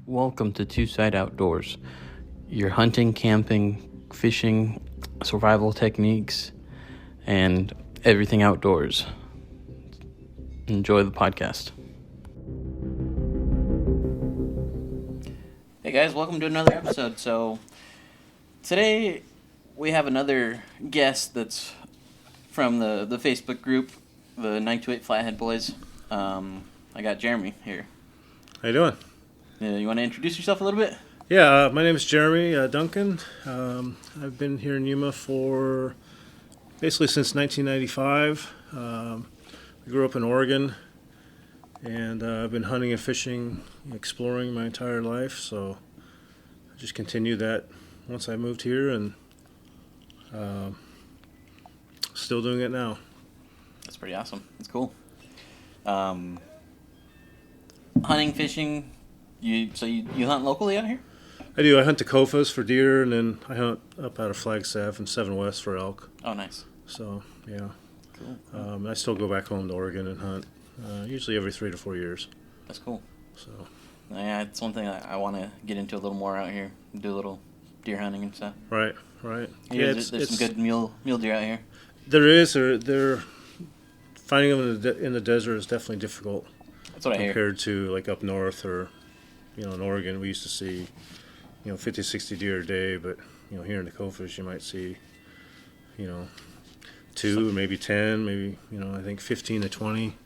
Welcome to Two Side Outdoors, your hunting, camping, fishing, survival techniques, and everything outdoors. Enjoy the podcast. Hey guys, welcome to another episode. So today we have another guest that's from the Facebook group, the 928 Flathead Boys. I got Jeremy here. How you doing? You want to introduce yourself a little bit? Yeah, my name is Jeremy Duncan. I've been here in Yuma for basically since 1995. I grew up in Oregon, and I've been hunting and fishing, exploring my entire life. So I just continued that once I moved here, and still doing it now. That's pretty awesome. That's cool. Hunting, fishing. You hunt locally out here? I do. I hunt the Cofas for deer, and then I hunt up out of Flagstaff and 7 West for elk. Oh, nice. So, yeah. Cool. I still go back home to Oregon and hunt, usually every 3 to 4 years. That's cool. So, yeah, it's one thing I want to get into a little more out here. Do a little deer hunting and stuff. right. Yeah, there's some good mule deer out here. There is. They're finding them in the desert is definitely difficult. That's what I hear. Compared to like up north or, in Oregon, we used to see, 50, 60 deer a day, but, here in the Catfish, you might see, 2, maybe 10, maybe, I think 15 to 20.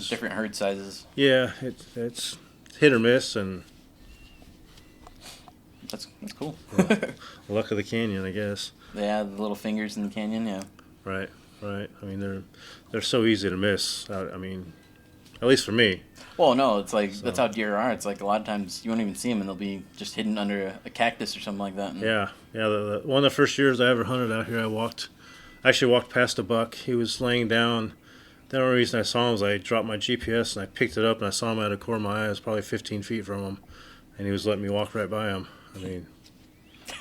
Different herd sizes. Yeah, it's hit or miss, and that's cool. Yeah. Luck of the canyon, I guess. Yeah, the little fingers in the canyon, yeah. Right. I mean, they're so easy to miss. I mean, at least for me. Well, no, it's like that's how deer are. It's like a lot of times you won't even see them, and they'll be just hidden under a cactus or something like that. And Yeah. One of the first years I ever hunted out here, I actually walked past a buck. He was laying down. The only reason I saw him was I dropped my GPS and I picked it up and I saw him out of the corner of my eye. I was probably 15 feet from him, and he was letting me walk right by him. I mean,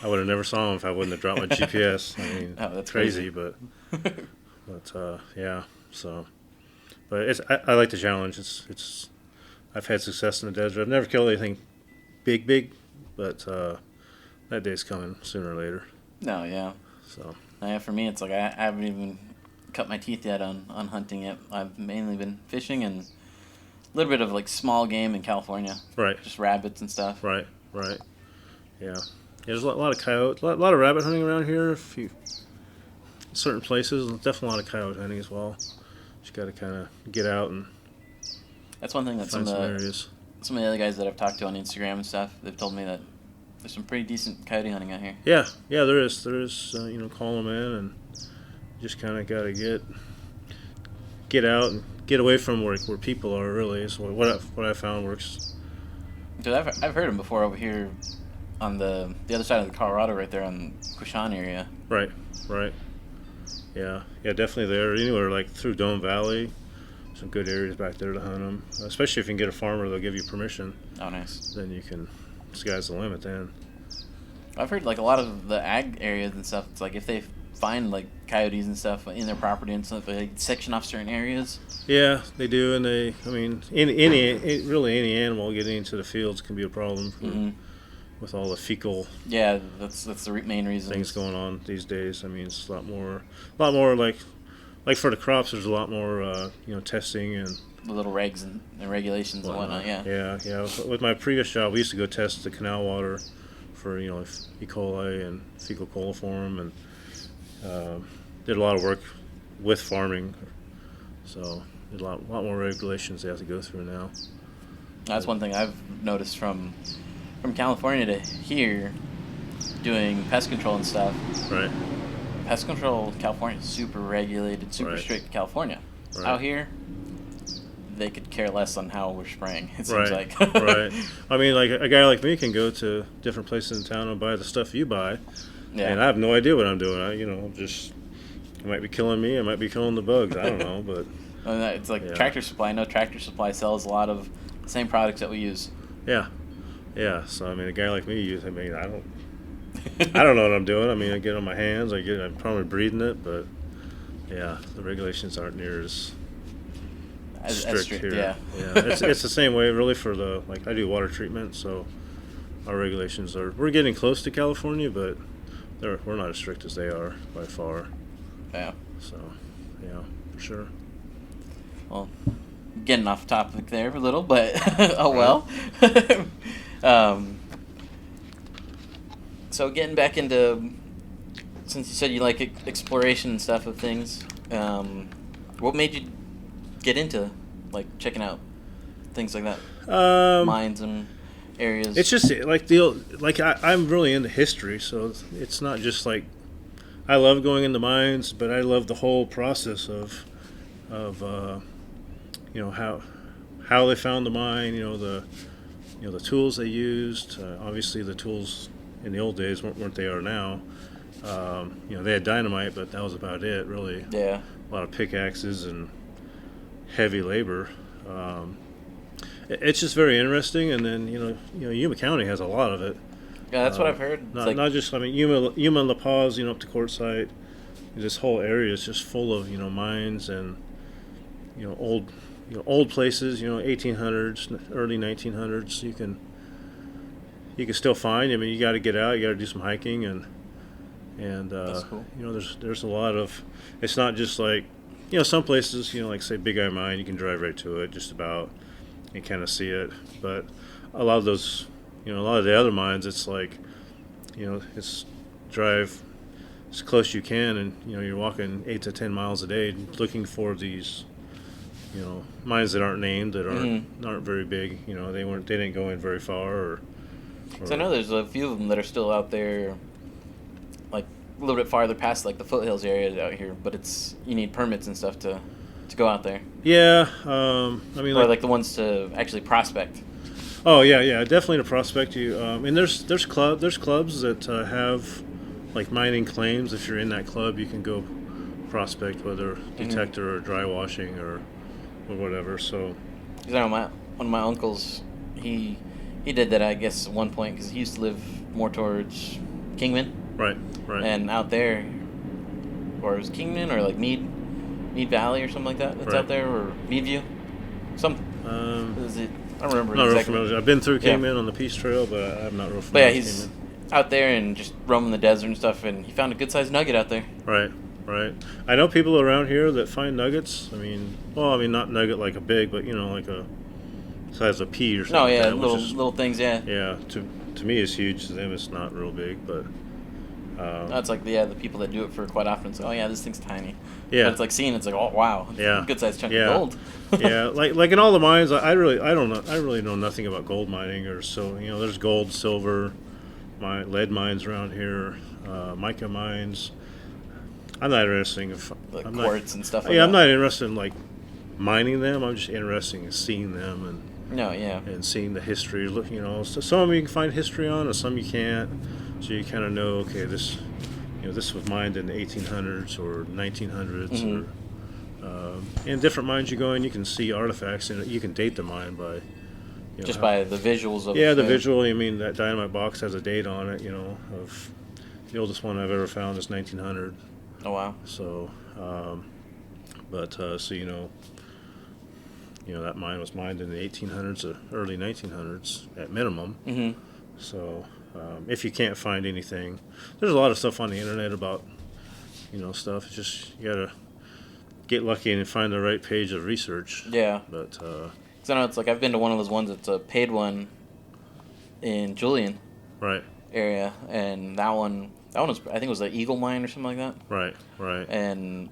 I would have never saw him if I wouldn't have dropped my GPS. I mean, oh, that's crazy, but yeah. So, but I like the challenge. It's I've had success in the desert. I've never killed anything big, but that day's coming sooner or later. No, yeah. So. Yeah, for me, it's like I haven't even cut my teeth yet on hunting yet. I've mainly been fishing and a little bit of like small game in California. Right. Just rabbits and stuff. Right. Yeah. There's a lot of coyote, a lot of rabbit hunting around here. Certain places, and definitely a lot of coyote hunting as well. Just got to kind of get out and. That's one thing that some of the other guys that I've talked to on Instagram and stuff, they've told me that there's some pretty decent coyote hunting out here. Yeah, there is. Call them in, and just kind of got to get out and get away from where people are. Really, is what I found works. Dude, I've heard them before over here on the other side of the Colorado, right there on Quishan area. Right. Yeah, definitely there. Anywhere like through Dome Valley. Some good areas back there to hunt them, especially if you can get a farmer, they'll give you permission. Oh, nice. Then you can, sky's the limit then. I've heard like a lot of the ag areas and stuff, it's like if they find like coyotes and stuff in their property and stuff, they section off certain areas. Yeah, they do, and any animal getting into the fields can be a problem with all the fecal. Yeah, that's the main reason. Things going on these days. I mean, it's a lot more like for the crops, there's a lot more, testing and the little regs and regulations and whatnot. Yeah. Yeah. With my previous job, we used to go test the canal water for E. coli and fecal coliform, and did a lot of work with farming. So there's a lot more regulations they have to go through now. That's one thing I've noticed from California to here, doing pest control and stuff. Right. Pest control, California is super regulated, super strict in California. Right. Out here, they could care less on how we're spraying, it seems like. Right. I mean, like a guy like me can go to different places in town and buy the stuff you buy, and I have no idea what I'm doing. It might be killing me, it might be killing the bugs. I don't know, but. It's like Tractor Supply. I know Tractor Supply sells a lot of the same products that we use. Yeah. So, I mean, a guy like me, I don't know what I'm doing. I mean, I get on my hands. I'm probably breathing it, but yeah, the regulations aren't near as strict here. Yeah. It's the same way really for I do water treatment, so our regulations are. We're getting close to California, but we're not as strict as they are by far. Yeah. So, yeah, for sure. Well, getting off topic there a little, but oh well. So getting back into, since you said you like exploration and stuff of things, what made you get into like checking out things like that, mines and areas? It's just like I'm really into history, so it's not just like I love going into mines, but I love the whole process of how they found the mine, the tools they used. Obviously, the tools in the old days weren't they are now. They had dynamite, but that was about it, really. Yeah. A lot of pickaxes and heavy labor. It's just very interesting, and then Yuma County has a lot of it. Yeah, that's what I've heard. Not just Yuma, La Paz, up to Quartzsite. This whole area is just full of mines and old places. 1800s, early 1900s. You can still find. I mean, you got to get out. You got to do some hiking and that's cool. There's a lot of. It's not just like some places like say Big Eye Mine. You can drive right to it just about and kind of see it. But a lot of those, a lot of the other mines, it's like it's drive as close as you can, and you're walking 8 to 10 miles a day looking for these mines that aren't named, that aren't very big. They didn't go in very far. Or so I know there's a few of them that are still out there, like a little bit farther past like the foothills area out here, but you need permits and stuff to go out there. Yeah, I mean, or like the ones to actually prospect. Oh yeah, definitely to prospect. And there's clubs that have like mining claims. If you're in that club, you can go prospect, whether detector or dry washing or whatever. So, because I know one of my uncles, he did that, I guess, at one point, because he used to live more towards Kingman. Right. And out there, or it was Kingman or like Mead Valley or something like that. That's out there, or Meadview, something. Is it? I don't remember. Not exactly. real familiar. I've been through Kingman on the Peace Trail, but I'm not real familiar. But yeah, he's out there and just roaming the desert and stuff, and he found a good sized nugget out there. Right. I know people around here that find nuggets. I mean, not nugget like a big, but like a size of pea or something. No, yeah, like little things, yeah. Yeah, to me it's huge. To them it's not real big, but. That's like the people that do it for quite often. It's like, oh yeah, this thing's tiny. Yeah. But it's like seeing it's like, oh wow, yeah, good sized chunk of gold. Yeah, like in all the mines, I really know nothing about gold mining, or so there's gold, silver, lead mines around here, mica mines. I'm not interested in quartz and stuff like that. Yeah, I'm not interested in like mining them. I'm just interested in seeing them and seeing the history. So some of them you can find history on, and some you can't. So you kind of know, okay, this was mined in the 1800s or 1900s, or in different mines you go in, you can see artifacts, and you can date the mine by just by the visuals of the visual. I mean, that dynamite box has a date on it. Of the oldest one I've ever found is 1900. Oh wow! So, that mine was mined in the 1800s, early 1900s at minimum. Mm-hmm. So, if you can't find anything, there's a lot of stuff on the internet about, stuff. It's just you gotta get lucky and find the right page of research. Yeah. But because I know it's like I've been to one of those ones that's a paid one in Julian. Right. Area, and that one was, I think it was the Eagle Mine or something like that. Right. And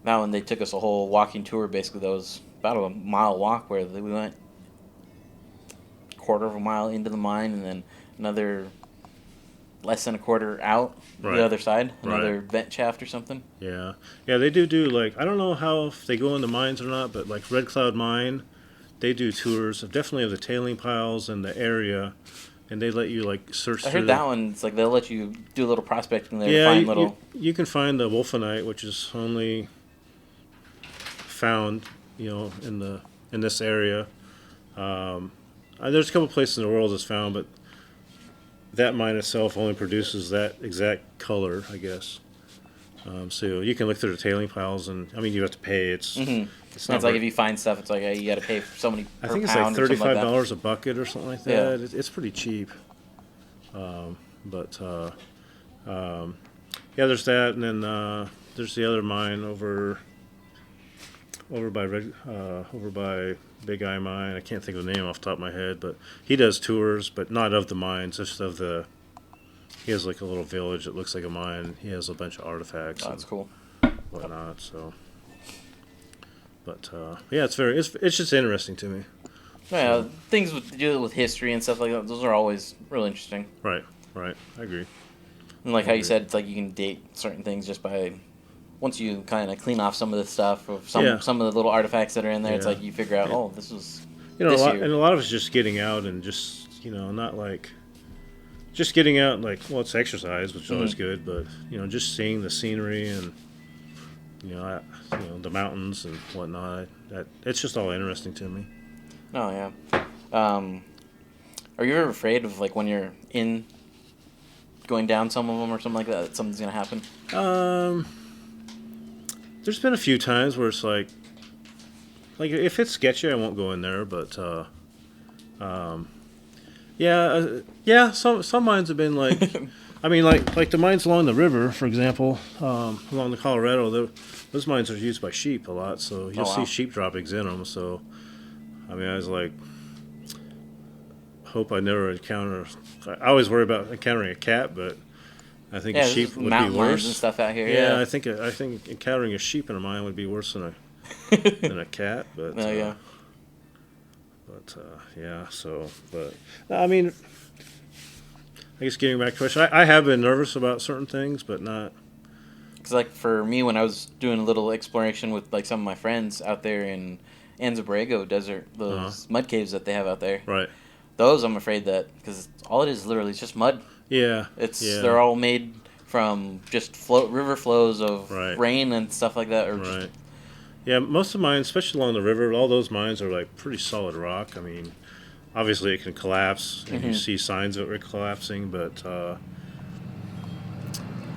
that one, they took us a whole walking tour. Basically, that was about a mile walk where we went quarter of a mile into the mine, and then another less than a quarter out the other side, another vent shaft or something. Yeah, they do like, I don't know how if they go into mines or not, but like Red Cloud Mine, they do tours definitely of the tailing piles and the area, and they let you like search. I heard that one. It's like they'll let you do a little prospecting there. Yeah, find little. You can find the wolfenite, which is only found in this area. There's a couple places in the world it's found, but that mine itself only produces that exact color, I guess. So you can look through the tailing piles, and I mean you have to pay. It's not like if you find stuff, it's like you got to pay for so many. I think it's like $35 a bucket or something like that. Yeah. It's pretty cheap. But yeah, there's that, and then there's the other mine over by Big Eye Mine. I can't think of the name off the top of my head, but he does tours, but not of the mines, just of the. He has like a little village that looks like a mine. He has a bunch of artifacts. Oh, that's cool. Whatnot. So, but yeah, it's just interesting to me. Yeah, things with deal with history and stuff like that. Those are always really interesting. Right. I agree. And like how you said, it's like you can date certain things just by once you kind of clean off some of the stuff or some of the little artifacts that are in there. It's like you figure out, oh, this was this year. And a lot of it's just getting out and just not like just getting out and like it's exercise, which is always good, but just seeing the scenery and the mountains and whatnot. It's just all interesting to me. Oh yeah. Are you ever afraid of like when you're going down some of them or something like that something's gonna happen? There's been a few times where it's like if it's sketchy, I won't go in there. But some mines have been like, I mean, like the mines along the river, for example, along the Colorado. Those mines are used by sheep a lot, so you'll see sheep droppings in them. So, I mean, I was like, hope I never encounter. I always worry about encountering a cat, but I think a sheep would be worse. And stuff out here. Yeah, I think encountering a sheep in a mine would be worse than a cat. But yeah. But I mean, I guess getting back to the question, I have been nervous about certain things, but not. Because like for me, when I was doing a little exploration with like some of my friends out there in Anza-Borrego Desert, those mud caves that they have out there. Right. Those I'm afraid that because all it is literally is just mud. Yeah. They're all made from just river flows of rain and stuff like that. Or yeah, most of mine, especially along the river, all those mines are like pretty solid rock. I mean, obviously it can collapse, and you see signs of it collapsing, but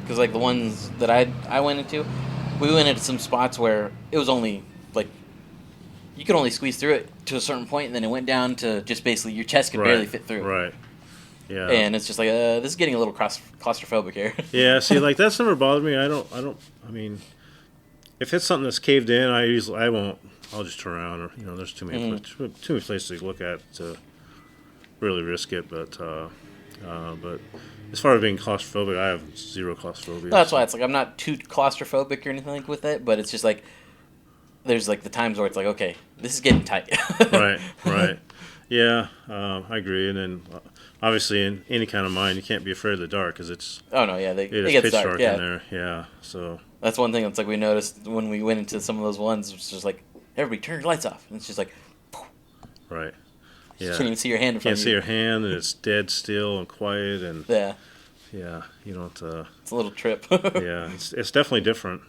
because like the ones that I went into, we went into some spots where it was only like you could only squeeze through it to a certain point, and then it went down to just basically your chest could barely fit through. Right. Yeah. And it's just like this is getting a little claustrophobic here. Yeah. See, like that's never bothered me. I mean, if it's something that's caved in, I won't. I'll just turn around, or there's too many places to look at to really risk it. But as far as being claustrophobic, I have zero claustrophobia. That's why it's like I'm not too claustrophobic or anything like with it, but it's just like there's like the times where it's like, okay, this is getting tight. Right. Yeah, I agree. And then obviously in any kind of mine, you can't be afraid of the dark because it's. Oh no, yeah, it gets pitch dark in there. Yeah, so. That's one thing that's like we noticed when we went into some of those ones. It's just like everybody turn your lights off, and it's just like. Right. Yeah. You can't even see your hand in front of you. Can't see your hand, and it's dead still and quiet, and. Yeah. Yeah, you don't. It's a little trip. Yeah, it's definitely different.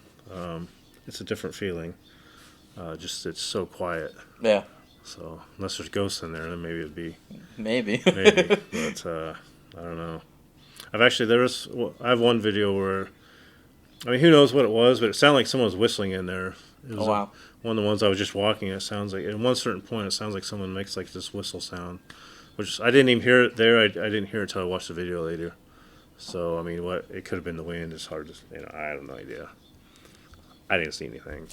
It's a different feeling. Just it's so quiet. Yeah. So unless there's ghosts in there, then maybe it'd be. Maybe. But I don't know. I have one video where, I mean, who knows what it was, but it sounded like someone was whistling in there. It was wow. One of the ones I was just walking. It sounds like at one certain point, it sounds like someone makes like this whistle sound, which I didn't even hear it there. I didn't hear it until I watched the video later. So I mean, it could have been the wind. It's hard to, I have no idea. I didn't see anything.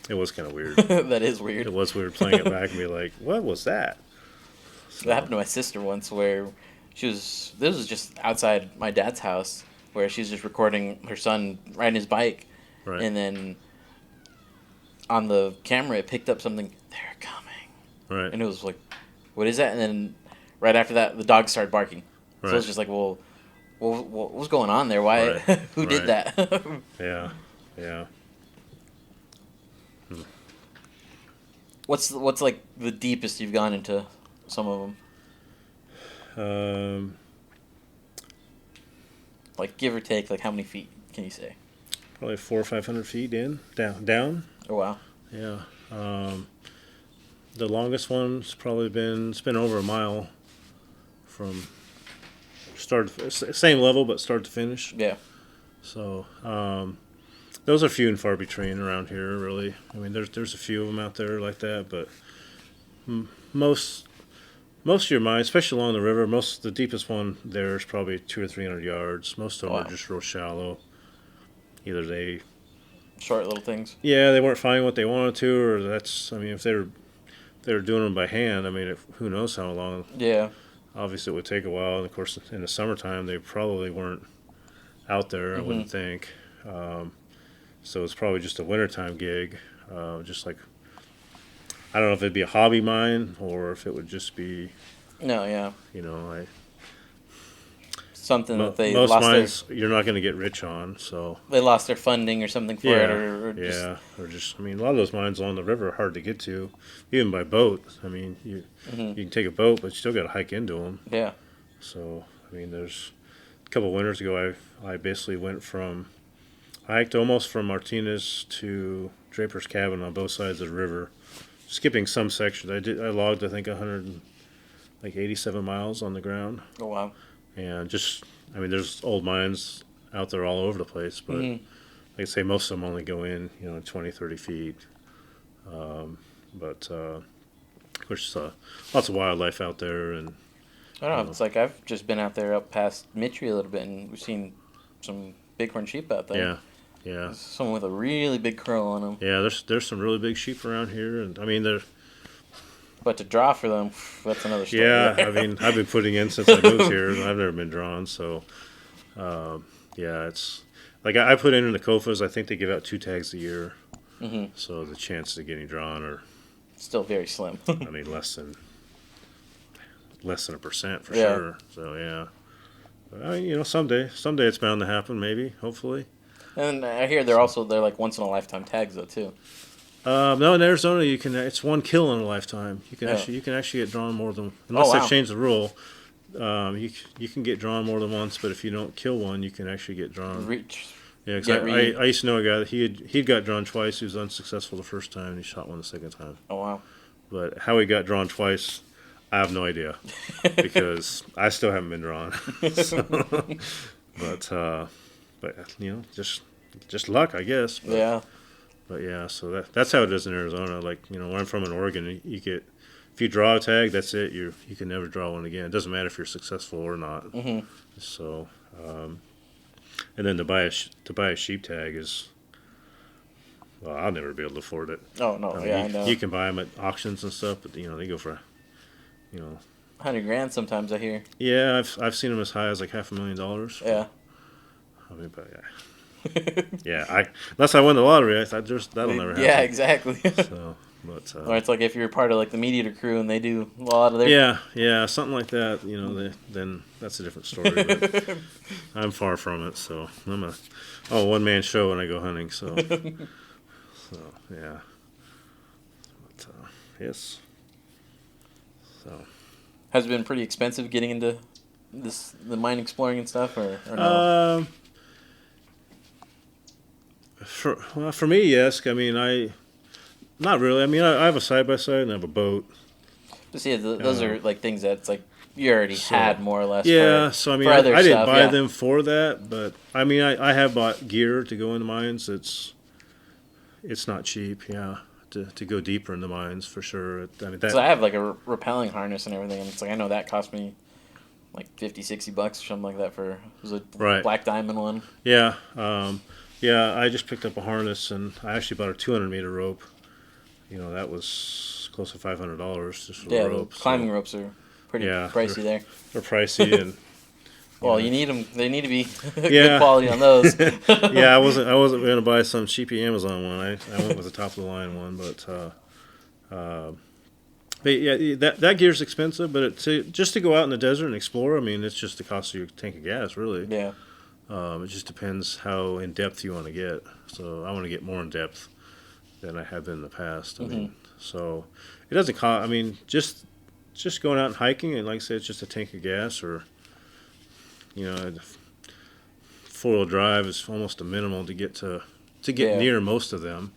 It was kind of weird. That is weird. It was weird playing it back and be like, what was that? So. That happened to my sister once where this was just outside my dad's house where she's just recording her son riding his bike. Right. And then on the camera, it picked up something, they're coming. Right. And it was like, what is that? And then right after that, the dog started barking. Right. So it was just like, well, what was going on there? Why? Right. Who did that? Yeah. What's like the deepest you've gone into some of them? Like give or take, like how many feet can you say? Probably 400 or 500 feet down. Oh wow. Yeah. The longest one's probably been over a mile from same level but start to finish. Yeah. So those are few and far between around here, really. I mean, there's a few of them out there like that, but most most of your mines, especially along the river, the deepest one there is probably 200 or 300 yards. Most of them Wow. are just real shallow. Either Short little things. they weren't finding what they wanted to, or if they were doing them by hand. I mean, who knows how long? Yeah. Obviously, it would take a while. And of course, in the summertime, they probably weren't out there. I wouldn't think. So it's probably just a wintertime gig. Just like, I don't know if it'd be a hobby mine or if it would just be, No, yeah. Something that they most lost mines you're not going to get rich on. So they lost their funding or something for it, or I mean, a lot of those mines along the river are hard to get to, even by boat. I mean, you can take a boat, but you still got to hike into them. Yeah. So I mean, there's a couple of winters ago, I basically I hiked almost from Martinez to Draper's Cabin on both sides of the river, skipping some sections. I logged, I think, 187 miles on the ground. Oh wow. And there's old mines out there all over the place, but like I say, most of them only go in, 20, 30 feet. But of course, lots of wildlife out there, and I don't know. It's like I've just been out there up past Mitri a little bit, and we've seen some bighorn sheep out there. yeah. There's someone with a really big curl on them. Yeah, there's some really big sheep around here, and I mean But to draw for them, that's another story. Yeah, I mean, I've been putting in since I moved here, and I've never been drawn. So, it's like I put in the COFAs. I think they give out 2 tags a year, so the chances of getting drawn are still very slim. I mean, less than 1% for sure. So yeah, but, I mean, someday it's bound to happen. Maybe, hopefully. And I hear they're like once in a lifetime tags though too. No, in Arizona it's 1 kill in a lifetime. You can actually get drawn more than, unless they've changed the rule. You can get drawn more than once, but if you don't kill one, you can actually get drawn. Yeah, cause I used to know a guy that he'd got drawn twice. He was unsuccessful the first time, and he shot one the second time. Oh wow! But how he got drawn twice, I have no idea, because I still haven't been drawn. So, but just luck, I guess. But, yeah. But yeah, so that's how it is in Arizona. Like, where I'm from in Oregon, you get, if you draw a tag, that's it. You can never draw one again. It doesn't matter if you're successful or not. So, and then to buy a sheep tag is, well, I'll never be able to afford it. Oh no, I know. You can buy them at auctions and stuff, but they go for, $100,000 sometimes. I hear. Yeah, I've seen them as high as like $500,000. Yeah. I mean, but yeah. Unless I win the lottery, that'll never happen. Yeah, exactly. So, but or it's like if you're part of like the Meat Eater crew and they do a lot of their. Yeah, something like that. Then that's a different story. But I'm far from it, so I'm a one-man show when I go hunting. So yeah. But, yes. So. Has it been pretty expensive getting into the mine exploring and stuff, or no? For me, yes. I mean, not really. I mean, I have a side-by-side and I have a boat. But see, those are like things that it's like you already had more or less. Yeah, for, so I mean, I didn't buy them for that, but I mean, I have bought gear to go into mines. It's not cheap, yeah, to go deeper in the mines for sure. I mean, I have like a rappelling harness and everything, and it's like I know that cost me like $50-$60 or something like that for a black diamond one. Yeah. Yeah, I just picked up a harness, and I actually bought a 200-meter rope. That was close to $500 just for the rope. Climbing ropes are pretty pricey there. They're pricey, and you need them. They need to be good quality on those. Yeah, I wasn't going to buy some cheapy Amazon one. I went with the top of the line one, but yeah, that gear's expensive. But just to go out in the desert and explore, I mean, it's just the cost of your tank of gas, really. Yeah. It just depends how in depth you want to get. So I want to get more in depth than I have been in the past. I mean, so it doesn't cost. I mean, just going out and hiking, and like I said, it's just a tank of gas, or 4-wheel drive is almost a minimal to get near most of them.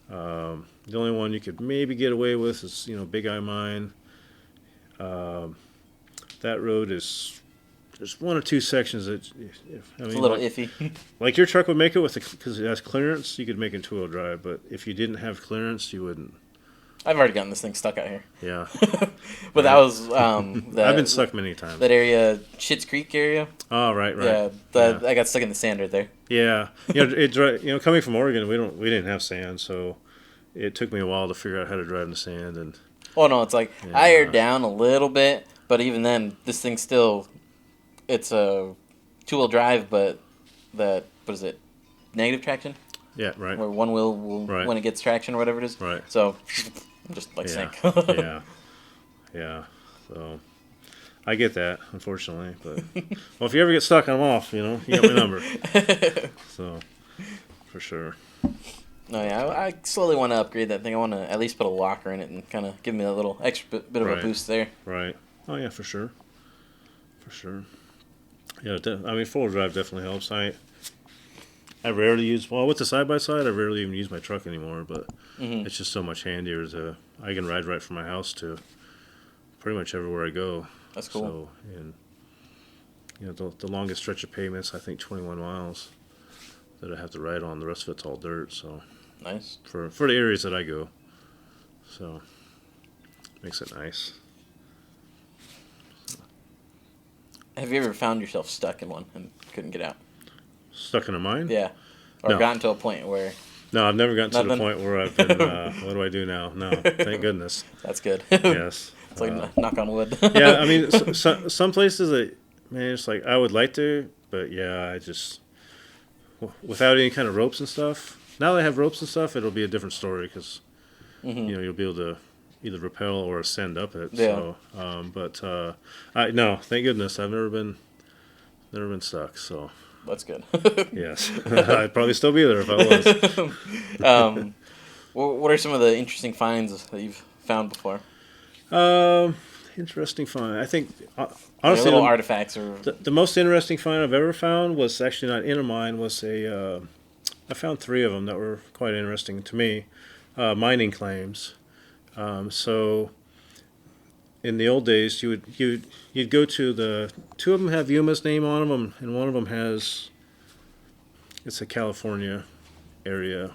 The only one you could maybe get away with is Big Eye Mine. That road is. There's 1 or 2 sections that, it's a little iffy. Like your truck would make it because it has clearance. You could make it 2-wheel drive, but if you didn't have clearance, you wouldn't. I've already gotten this thing stuck out here. Yeah. But that was I've been stuck many times. that area, Schitt's Creek area. Oh, right. Yeah, Yeah. I got stuck in the sand right there. Yeah. Coming from Oregon, we didn't have sand, so it took me a while to figure out how to drive in the sand. And Oh no, it's like I aired down a little bit, but even then, this thing still, it's a 2-wheel drive, but what is it, negative traction? yeah, right. Where one wheel will, Right. when it gets traction or whatever it is. Right. So, I'm just like Yeah. sink. Yeah. So I get that, unfortunately. But well, if you ever get stuck, I'm off. You got my number. So for sure. No, yeah, I slowly want to upgrade that thing. I want to at least put a locker in it and kind of give me a little extra bit of a Right. boost there. Right. Oh yeah, for sure. For sure. Yeah, I mean, 4-wheel drive definitely helps. I rarely use, with the side-by-side, I rarely even use my truck anymore, but it's just so much handier I can ride right from my house to pretty much everywhere I go. That's cool. So, and, the longest stretch of pavement's, I think, 21 miles that I have to ride on. The rest of it's all dirt, so Nice. for the areas that I go. So, makes it nice. Have you ever found yourself stuck in one and couldn't get out? Stuck in a mine? Yeah. Or No. gotten to a point where No, I've never gotten to the Nothing? point where I've been, what do I do now? No, thank goodness. that's good. Yes. It's like knock on wood. Yeah, I mean, some places that, man, it's like I would like to, but yeah, I just, without any kind of ropes and stuff. Now that I have ropes and stuff, it'll be a different story because, you'll be able to either rappel or ascend up it. Yeah. So, no, thank goodness, I've never been stuck. So, That's good. yes, I'd probably still be there if I was. What are some of the interesting finds that you've found before? Interesting find. I think, Honestly, honestly, little artifacts or the most interesting find I've ever found was actually not in a mine. I found 3 of them that were quite interesting to me. Mining claims. So, in the old days, you'd go to 2 of them have Yuma's name on them, and one of them it's a California area.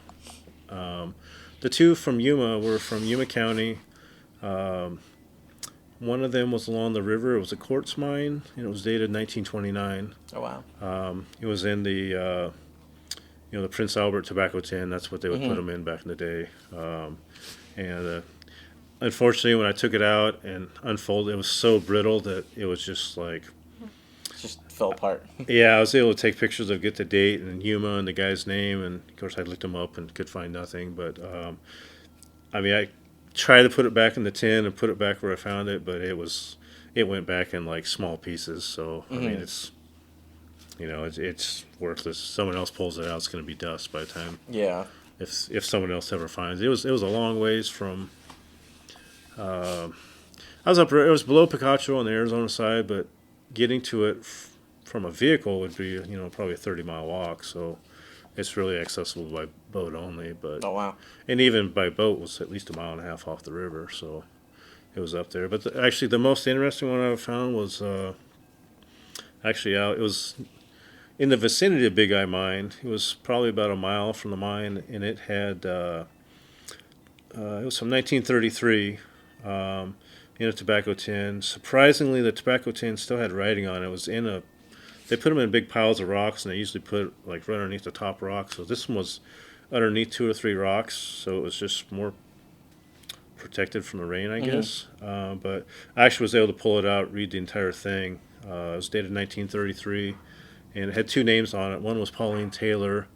The 2 from Yuma were from Yuma County. One of them was along the river. It was a quartz mine, and it was dated 1929. oh wow, It was in the Prince Albert tobacco tin. That's what they would put them in back in the day. And unfortunately, when I took it out and unfolded, it was so brittle that it was just like, it just fell apart. yeah, I was able to take pictures of get the date and Yuma and the guy's name, and of course I looked him up and could find nothing. But I mean, I tried to put it back in the tin and put it back where I found it, but it went back in like small pieces. So I mean, it's worthless. Someone else pulls it out, it's going to be dust by the time. Yeah. If someone else ever finds it. It was a long ways from. I was up. It was below Picacho on the Arizona side, but getting to it from a vehicle would be probably a 30-mile walk. So it's really accessible by boat only. But Oh wow. and even by boat was at least a mile and a half off the river. So it was up there. But actually, the most interesting one I found was actually out. It was in the vicinity of Big Eye Mine. It was probably about a mile from the mine, and it had it was from 1933 in a tobacco tin. Surprisingly, the tobacco tin still had writing on it. It was they put them in big piles of rocks, and they usually put like right underneath the top rock. So this one was underneath 2 or 3 rocks, so it was just more protected from the rain, I guess. But I actually was able to pull it out, read the entire thing. It was dated 1933. And it had 2 names on it. One was Pauline Taylor,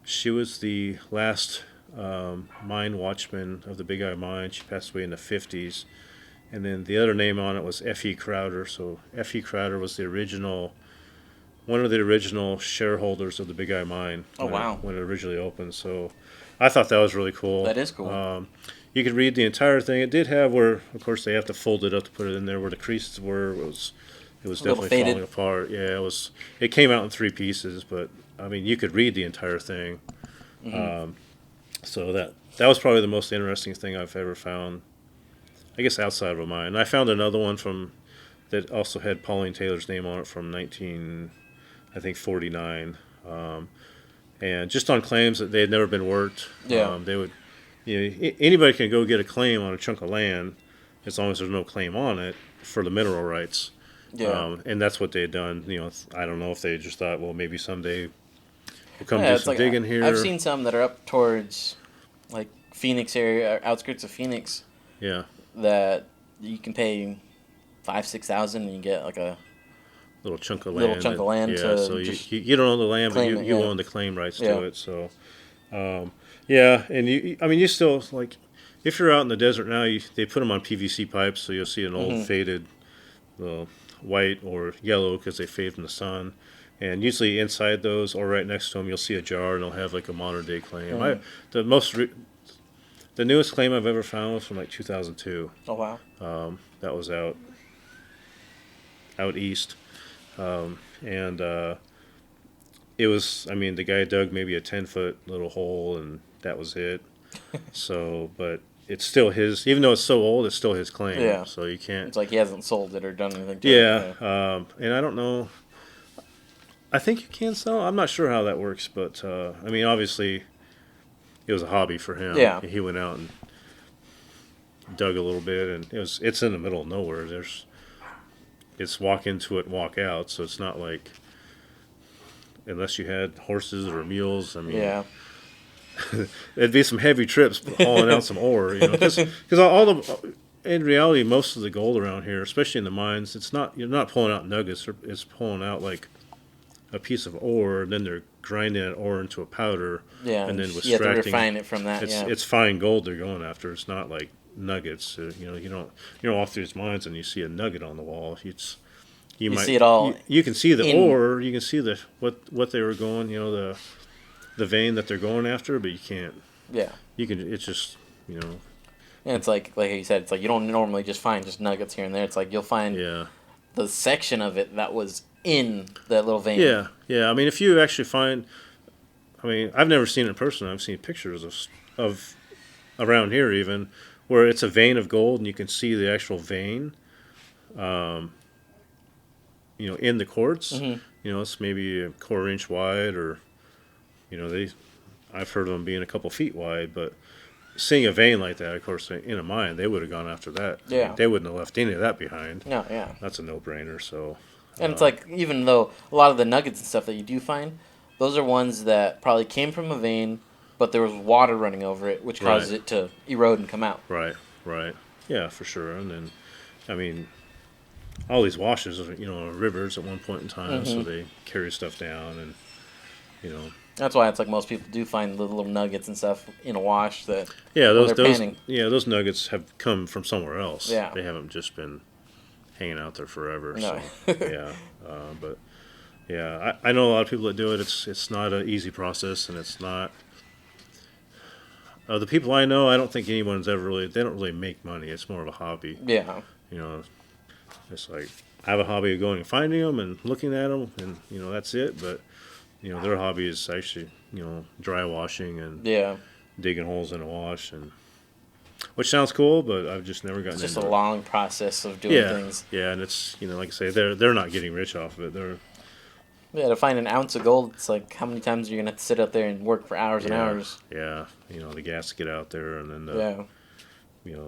she was the last mine watchman of the Big Eye Mine. She passed away in the 50s. And then the other name on it was F.E. Crowder. So F.E. Crowder was one of the original shareholders of the Big Eye Mine. Oh, wow. When it originally opened. So I thought that was really cool. That is cool. You could read the entire thing. It did have where, of course, they have to fold it up to put it in there. Where the creases were, it was definitely faded. falling apart. Yeah, it came out in 3 pieces, but I mean, you could read the entire thing. So that was probably the most interesting thing I've ever found, I guess, outside of a mine. I found another one that also had Pauline Taylor's name on it from 1949, and just on claims that they had never been worked. Yeah. They would, anybody can go get a claim on a chunk of land as long as there's no claim on it for the mineral rights. Yeah. And that's what they had done. I don't know if they just thought, well, maybe someday we'll come Yeah, do it's some like digging here. I've seen some that are up towards like Phoenix area, outskirts of Phoenix, Yeah, that you can pay 5,000-6,000 and you get like a little chunk of little land. chunk of land Yeah, to so just you don't own the land, but claim you, it, you yeah. own the claim rights Yeah. to it. So, yeah, and you still, like, if you're out in the desert now, they put them on PVC pipes, so you'll see an old faded white or yellow because they fade from the sun. And usually inside those or right next to them, you'll see a jar, and they'll have like a modern day claim. The newest claim I've ever found was from like 2002. Oh wow. That was out east, and it was. I mean, the guy dug maybe a 10-foot little hole, and that was it. So, but it's still his. Even though it's so old, it's still his claim. Yeah. So you can't. It's like he hasn't sold it or done anything to Yeah, it. and I don't know. I think you can sell. I'm not sure how that works, but I mean, obviously, it was a hobby for him. Yeah. He went out and dug a little bit, and it's in the middle of nowhere. It's walk into it, walk out, so it's not like unless you had horses or mules. I mean, Yeah. it'd be some heavy trips hauling out some ore, because in reality, most of the gold around here, especially in the mines, you're not pulling out nuggets. It's pulling out like a piece of ore, and then they're grinding that ore into a powder, Yeah. and then you have to extracting. refine it from that. It's fine gold they're going after. It's not like nuggets. You don't walk through these mines and you see a nugget on the wall. You might see it all You can see the in- ore. You can see what they were going. The vein that they're going after, but you can't. Yeah. You can. It's just And it's like you said, it's like you don't normally just find just nuggets here and there. It's like you'll find yeah. the section of it that was in that little vein. Yeah. I mean, if you actually find, I mean, I've never seen it in person. I've seen pictures of around here even where it's a vein of gold and you can see the actual vein. In the quartz. Mhm. It's maybe a quarter inch wide, or I've heard of them being a couple feet wide, but seeing a vein like that, of course, in a mine, they would have gone after that. Yeah. They wouldn't have left any of that behind. No, yeah. That's a no-brainer. So. And it's like, even though a lot of the nuggets and stuff that you do find, those are ones that probably came from a vein, but there was water running over it, which causes it to erode and come out. Right. Yeah, for sure. And then, I mean, all these washes, are rivers at one point in time, so they carry stuff down, and, That's why it's like most people do find the little nuggets and stuff in a wash that Yeah, when they're panning. those nuggets have come from somewhere else. Yeah. They haven't just been hanging out there forever. No. So yeah, but yeah, I know a lot of people that do it. It's not an easy process, and it's not. The people I know, I don't think anyone's ever they don't really make money. It's more of a hobby. Yeah. It's like I have a hobby of going and finding them and looking at them, and that's it. But their hobby is actually dry washing and Yeah. digging holes in a wash, and which sounds cool, but I've just never gotten It's just into a it. long process of doing things. Yeah, and it's like I say, they're not getting rich off of it. They're Yeah, to find an ounce of gold, it's like how many times are you gonna have to sit out there and work for hours and hours? Yeah, the gas to get out there, and then Yeah.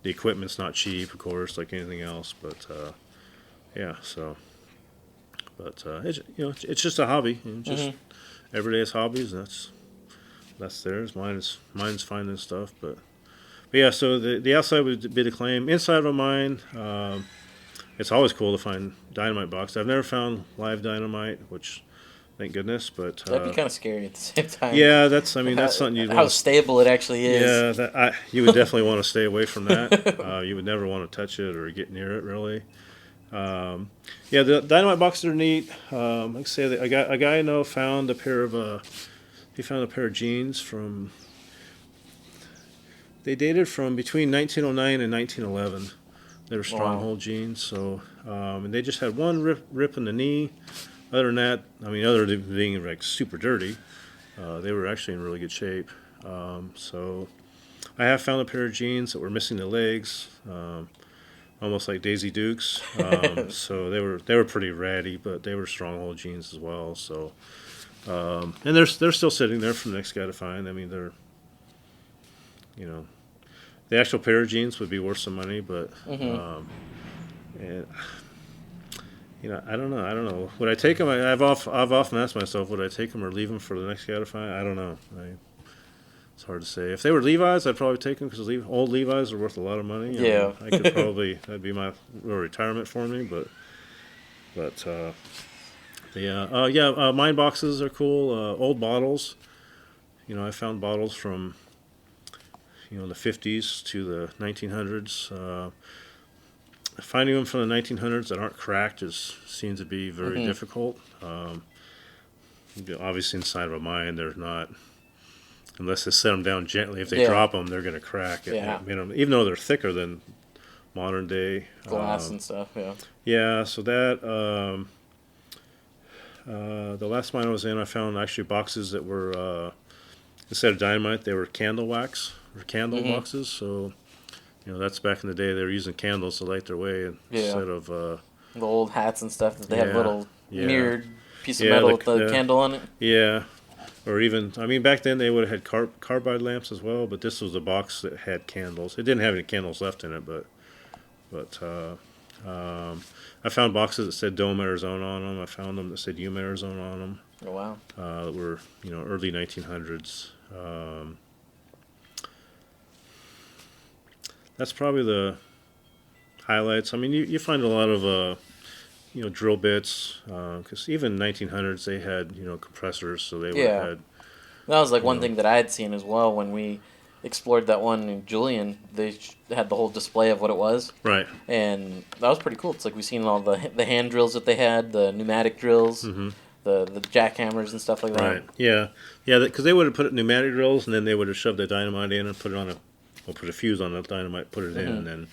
The equipment's not cheap, of course, like anything else. But yeah, so. But it's just a hobby. Just every day is hobbies. And that's theirs. Mine's finding stuff. But yeah, so the outside would be the claim. Inside of a mine, it's always cool to find dynamite boxes. I've never found live dynamite, which thank goodness. But That'd be kind of scary at the same time. yeah, that's something you'd how want. stable it actually is. Yeah, you would definitely want to stay away from that. You would never want to touch it or get near it, really. Yeah, the dynamite boxes are neat. Like I say, a guy I know found a pair of jeans from. They dated from between 1909 and 1911. They were stronghold jeans, so and they just had one rip in the knee. Other than that, other than being like super dirty, they were actually in really good shape. So I have found a pair of jeans that were missing the legs. Almost like Daisy Dukes. So they were pretty ratty, but they were stronghold jeans as well. So and they're still sitting there for the next guy to find. They're the actual pair of jeans would be worth some money, but and I don't know. I don't know. Would I take them? I've often asked myself, would I take them or leave them for the next guy to find? I don't know. It's hard to say. If they were Levi's, I'd probably take them because old Levi's are worth a lot of money. Yeah. I could probably, that'd be my little retirement for me. But mine boxes are cool. Old bottles. I found bottles from the 50s to the 1900s. Finding them from the 1900s that aren't cracked seems to be very difficult. Obviously, inside of a mine, there's not, unless they set them down gently. If they drop them, they're going to crack. Even though they're thicker than modern day glass and stuff. Yeah. Yeah. So that the last mine I was in, I found actually boxes that were instead of dynamite, they were candle wax or candle boxes. So. That's back in the day. They were using candles to light their way instead of the old hats and stuff that they have little mirrored piece of metal with the candle on it. Yeah, or even back then they would have had carbide lamps as well, but this was a box that had candles. It didn't have any candles left in it, but I found boxes that said Dome, Arizona on them. I found them that said Yuma, Arizona on them. Oh wow! That were early 1900s. That's probably the highlights. You find a lot of drill bits because even 1900s they had compressors, so they would have had. That was like one thing that I had seen as well when we explored that one in Julian. They had the whole display of what it was, right? And that was pretty cool. It's like we seen all the hand drills that they had, the pneumatic drills, the jackhammers and stuff like that. Right. Yeah. Because they would have put pneumatic drills and then they would have shoved the dynamite in and put it on put a fuse on the dynamite, put it in, and then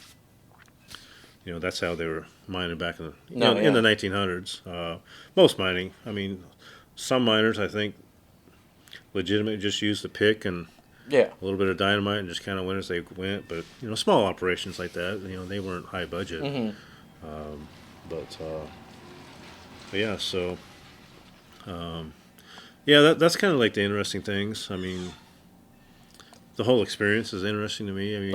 that's how they were mining back in the in the 1900s. Most mining, some miners I think legitimately just used the pick and a little bit of dynamite and just kind of went as they went. But small operations like that, they weren't high budget. But yeah, so that's kind of like the interesting things. The whole experience is interesting to me.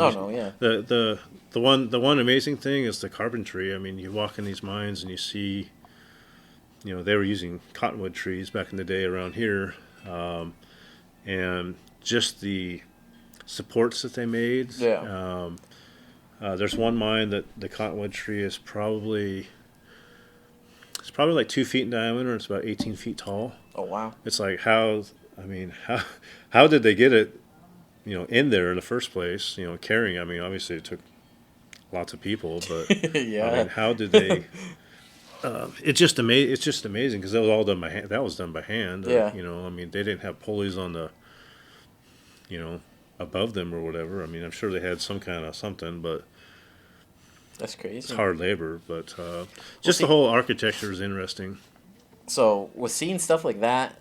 The one amazing thing is the carpentry. You walk in these mines and you see, they were using cottonwood trees back in the day around here, and just the supports that they made. Yeah. There's one mine that the cottonwood tree is probably like 2 feet in diameter. It's about 18 feet tall. Oh wow! It's like how did they get it? In there in the first place, carrying. Obviously it took lots of people, but how did they? It's just amazing because that was all done by hand. That was done by hand. Yeah. They didn't have pulleys on the, above them or whatever. I'm sure they had some kind of something, but that's crazy. It's hard labor, but the whole architecture is interesting. So with seeing stuff like that,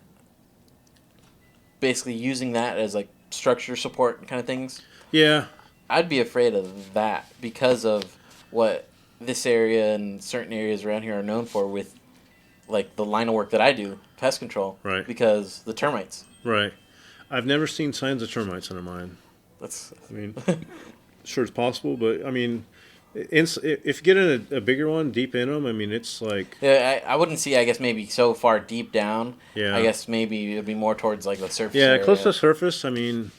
basically using that as like structure support kind of things. Yeah. I'd be afraid of that because of what this area and certain areas around here are known for with like the line of work that I do, pest control. Right. Because the termites. Right. I've never seen signs of termites in a mine. Sure it's possible, but if you get in a bigger one, deep in them, it's like... Yeah, I wouldn't see, I guess, maybe so far deep down. Yeah. I guess maybe it would be more towards, like, the surface area. Close to the surface, the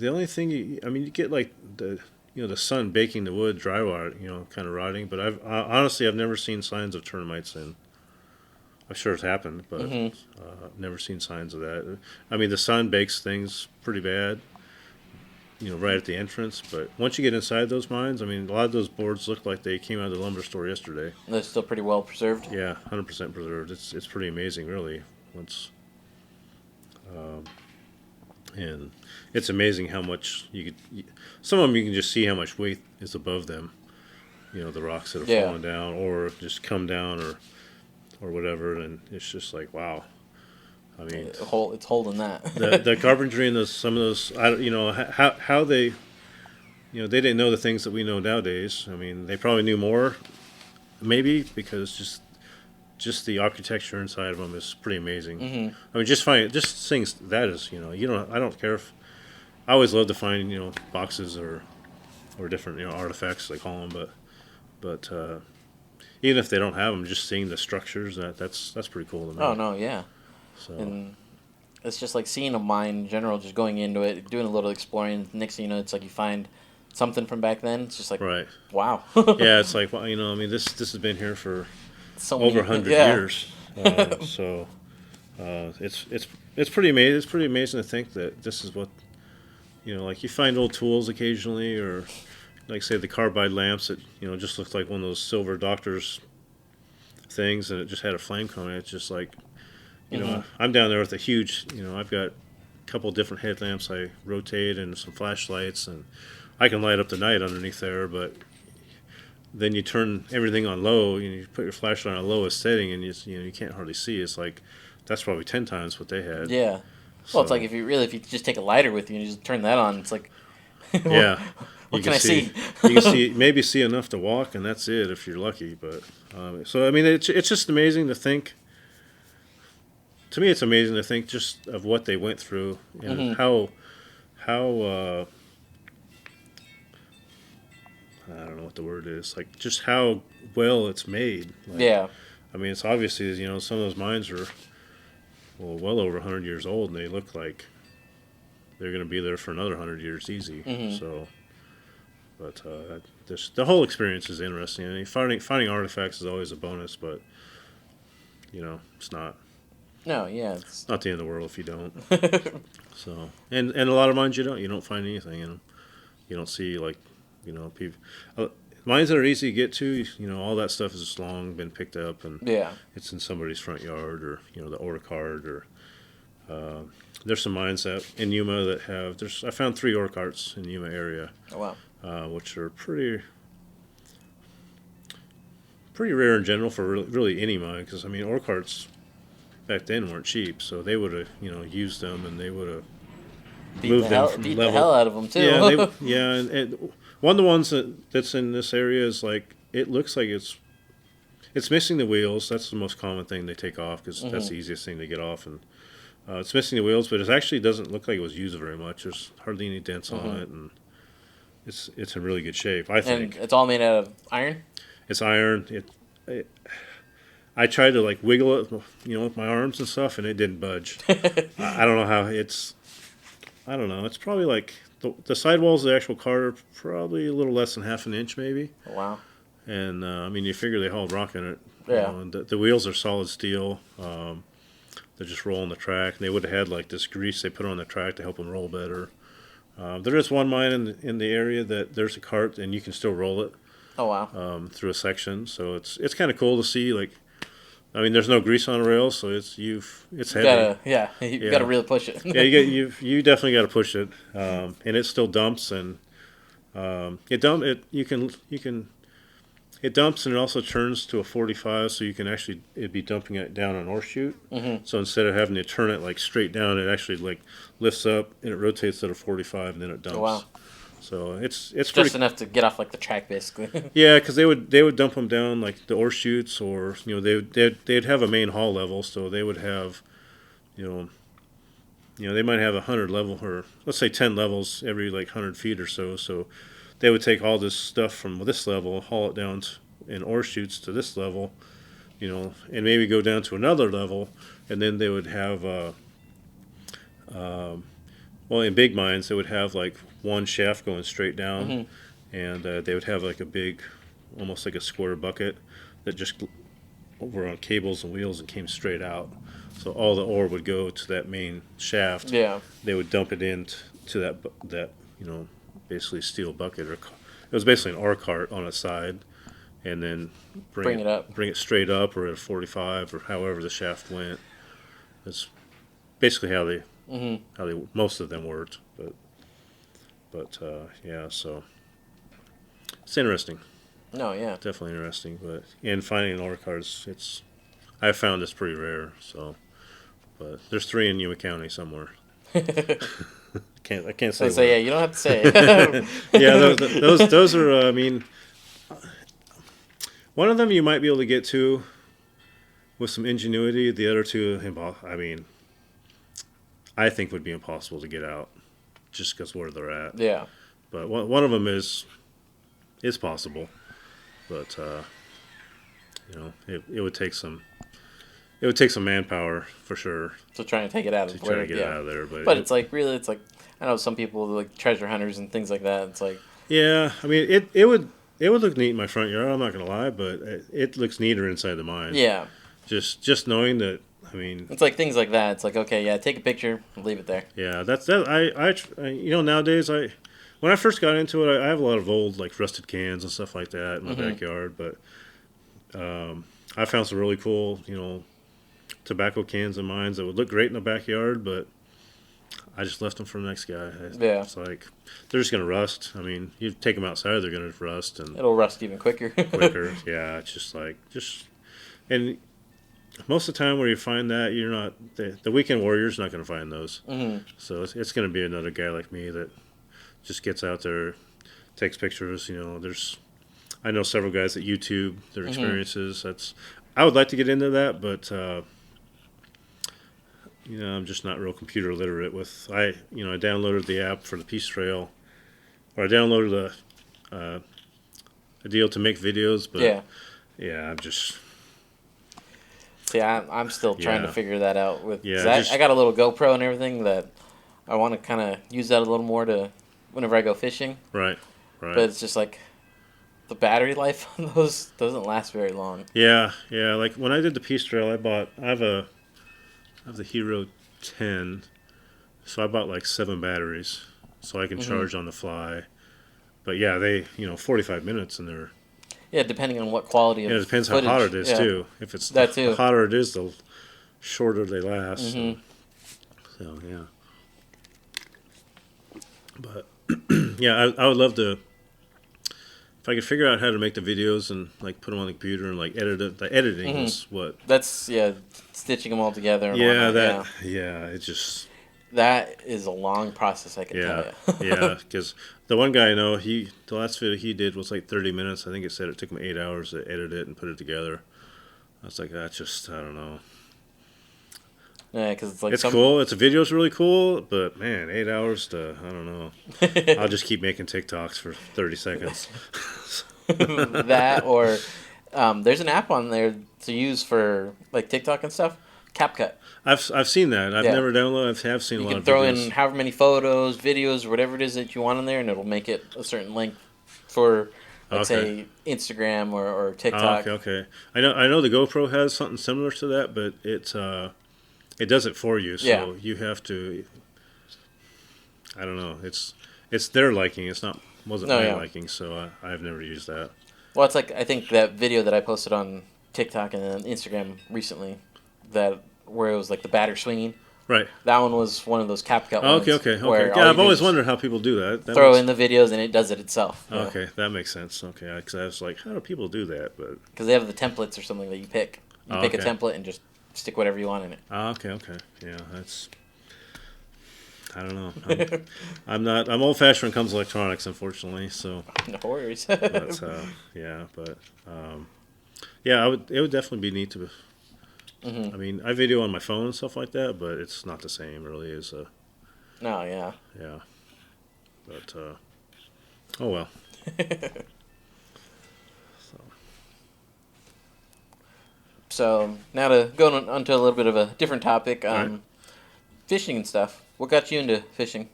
only thing, you get, like, the sun baking the wood, drywall, kind of rotting, but I've never seen signs of termites in... I'm sure it's happened, but I've never seen signs of that. The sun bakes things pretty bad. Right at the entrance. But once you get inside those mines, a lot of those boards look like they came out of the lumber store yesterday. They're still pretty well preserved? Yeah, 100% preserved. It's pretty amazing, really. And it's amazing how much some of them you can just see how much weight is above them. The rocks that have fallen down or just come down or whatever, and it's just like, wow. It's holding that. the carpentry and some of those, how they, they didn't know the things that we know nowadays. They probably knew more, maybe because just the architecture inside of them is pretty amazing. Just things that is, I don't care if I always love to find boxes or different artifacts they call them, but even if they don't have them, just seeing the structures that's pretty cool to me. Oh no, yeah. So And it's just like seeing a mine in general, just going into it, doing a little exploring. Next thing you know, it's like you find something from back then. It's just like, right, wow. yeah, it's like, well, I mean, this has been here for So over many, 100 yeah. years. So it's pretty amazing. It's pretty amazing to think that this is what like you find old tools occasionally, or like say the carbide lamps that just looked like one of those silver doctors things, and it just had a flame coming. It's just like I'm down there with a huge I've got a couple different headlamps I rotate and some flashlights, and I can light up the night underneath there, but then you turn everything on low, you put your flashlight on lowest setting, and you can't hardly see. It's like that's probably 10 times what they had. Yeah. So, Well, it's like if you just take a lighter with you and you just turn that on, it's like, yeah, what can I see? You can maybe see enough to walk, and that's it if you're lucky. But so I mean, it's just amazing to think. To me, it's amazing to think just of what they went through and how I don't know what the word is, like just how well it's made. Like, Yeah. I mean, it's obviously some of those mines are well over 100 years old, and they look like they're going to be there for another 100 years easy. So, but the whole experience is interesting. I mean, finding artifacts is always a bonus, but it's not. No, yeah. It's Not the end of the world if you don't. So, and a lot of mines you don't find anything in them. You don't see like people. Mines that are easy to get to, all that stuff has long been picked up, and yeah. it's in somebody's front yard, or the ore cart, or there's some mines that in Yuma that have. I found 3 ore carts in the Yuma area, Oh, wow. which are pretty rare in general for really any mine, because I mean ore carts back then weren't cheap, so they would have used them, and they would have moved them from Beat level. the hell out of them, too. Yeah, and one of the ones that's in this area is like it looks like it's missing the wheels. That's the most common thing they take off, because that's the easiest thing to get off, and it's missing the wheels, but it actually doesn't look like it was used very much. There's hardly any dents on it, and it's in really good shape, I think. And it's all made out of iron? It's iron. I tried to like wiggle it, with my arms and stuff, and it didn't budge. I don't know how I don't know. It's probably like the sidewalls of the actual cart are probably a little less than half an inch, maybe. Oh, wow. And I mean, you figure they hauled rock in it. Yeah. And the wheels are solid steel. They're just rolling the track. And they would have had like this grease they put on the track to help them roll better. There is one mine in the area that there's a cart and you can still roll it. Oh, wow. Through a section. So it's kind of cool to see. Like, I mean, there's no grease on the rails, so it's heavy. You gotta really push it. Yeah, you definitely got to push it, and it still dumps, and it dumps, and it also turns to a 45, so it'd be dumping it down an ore chute. So instead of having to turn it like straight down, it actually like lifts up and it rotates at a 45, and then it dumps. Oh, wow. So it's Just pretty, enough to get off like the track, basically. yeah, because they would dump them down like the ore chutes, or they'd have a main haul level, so they would have, they might have 100 level, or let's say 10 levels every like 100 feet or so. So they would take all this stuff from this level, haul it down in ore chutes to this level, and maybe go down to another level, and then they would have, well, in big mines they would have like one shaft going straight down, and they would have like a big, almost like a square bucket that just were on cables and wheels and came straight out. So all the ore would go to that main shaft. Yeah. They would dump it into that basically steel bucket, or it was basically an ore cart on its side, and then bring it straight up, or at a 45, or however the shaft went. That's basically how they most of them worked, but yeah, so it's interesting. No, yeah. Definitely interesting, but finding an ore cart, I found it's pretty rare. So, but there's 3 in Yuma County somewhere. I can't say. So yeah, you don't have to say. Yeah, those are. I mean, one of them you might be able to get to with some ingenuity. The other 2, I mean, I think would be impossible to get out. just because where they're at. Yeah. But one of them is possible, but it would take some manpower for sure So trying to take it out of to try to get it out of there. But it's like really, it's like I know some people like treasure hunters and things like that. It's like yeah, I mean it would look neat in my front yard. I'm not gonna lie, but it looks neater inside the mine. yeah, Just knowing that. I mean, it's like things like that. It's like okay, yeah, take a picture, leave it there. yeah, that's that. I nowadays when I first got into it, I have a lot of old like rusted cans and stuff like that in my backyard. But I found some really cool tobacco cans and mines that would look great in the backyard, but I just left them for the next guy. Yeah. It's like they're just gonna rust. I mean, you take them outside, they're gonna rust and It'll rust even quicker. quicker. Yeah, it's and most of the time where you find that you're not the weekend warrior's not gonna find those. So it's gonna be another guy like me that just gets out there, takes pictures. I know several guys that YouTube their experiences. I would like to get into that, but I'm just not real computer literate. I downloaded the app for the Peace Trail, or I downloaded a deal to make videos, but yeah, I'm just. See, I'm still trying to figure that out. I got a little GoPro and everything that I want to kind of use that a little more to whenever I go fishing. Right. But it's just like the battery life on those doesn't last very long. Yeah. Like when I did the Peace Trail, I have the Hero 10, so I bought like 7 batteries, so I can charge on the fly. But yeah, they 45 minutes and they're. Yeah, depending on what quality of it depends footage. how hot it is too. If it's that too. The hotter it is, the shorter they last. So yeah. But yeah, I would love to. If I could figure out how to make the videos and like put them on the computer and like edit it. The editing is what. That's stitching them all together. And it just. That is a long process, I can tell you. Yeah, because the one guy I know, the last video he did was like 30 minutes. I think it said it took him 8 hours to edit it and put it together. I was like, that's just, I don't know. Yeah, because it's like it's cool. The video's really cool, but man, 8 hours to, I don't know. I'll just keep making TikToks for 30 seconds. That or there's an app on there to use for like TikTok and stuff. CapCut. I've seen that. I've never downloaded. I have seen a lot of videos. You can throw in however many photos, videos, or whatever it is that you want in there, and it'll make it a certain length for, let's say, Instagram or TikTok. Okay. I know the GoPro has something similar to that, but it does it for you. So you have to. I don't know. It's their liking. Wasn't my liking. So I've never used that. Well, it's like I think that video that I posted on TikTok and then Instagram recently, where it was like the batter swinging. Right. That one was one of those CapCut ones. Okay. Yeah, I've always wondered how people do that. Throw in the videos and it does it itself. Okay, that makes sense. Okay, because I was like, how do people do that? But because they have the templates or something that you pick. You pick a template and just stick whatever you want in it. Okay. Yeah, that's. I don't know. I'm old-fashioned when it comes to electronics, unfortunately. So. No worries. But it would definitely be neat to. I mean, I video on my phone and stuff like that, but it's not the same, really, as a. No, yeah. Yeah. But, oh well. So now to go on to a little bit of a different topic, fishing and stuff. What got you into fishing?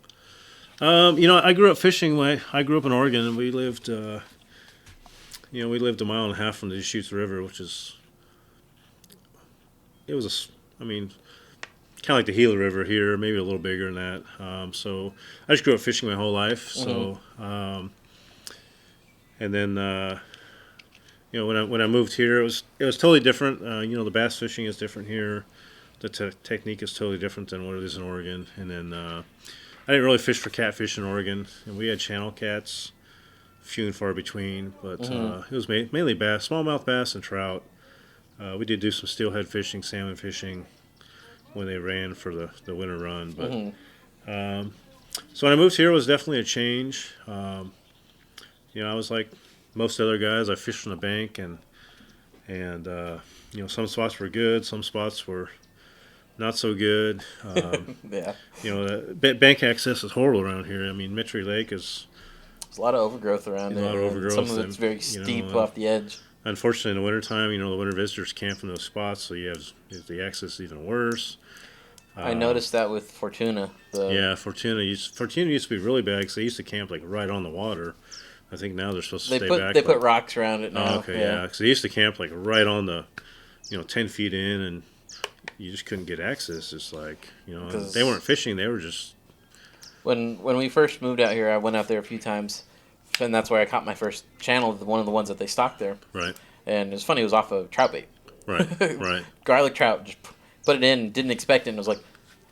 I grew up fishing. I grew up in Oregon, and we lived, we lived a mile and a half from the Deschutes River, which is. It was kind of like the Gila River here, maybe a little bigger than that. So I just grew up fishing my whole life. So, and then when I moved here, it was totally different. The bass fishing is different here. The technique is totally different than what it is in Oregon. And then I didn't really fish for catfish in Oregon, and we had channel cats, few and far between. But it was mainly bass, smallmouth bass, and trout. We did do some steelhead fishing, salmon fishing when they ran for the winter run. But so when I moved here, it was definitely a change. I was like most other guys. I fished on the bank, and some spots were good, some spots were not so good. Yeah. Bank access is horrible around here. I mean, Mitri Lake is There's a lot of overgrowth around a it. lot of And overgrowth. some of it's and, very you know, steep off the edge. Unfortunately, in the wintertime, the winter visitors camp in those spots, so the access is even worse. I noticed that with Fortuna. Yeah, Fortuna used to be really bad because they used to camp like right on the water. I think now they're supposed to stay back. They put rocks around it now. Oh, okay, yeah, because they used to camp like right on the, 10 feet in, and you just couldn't get access. It's like, they weren't fishing; they were just. When we first moved out here, I went out there a few times, and that's where I caught my first channel, one of the ones that they stocked there. Right. And it was funny; it was off of trout bait. Right. Right. Garlic trout. Just put it in, didn't expect it, and was like,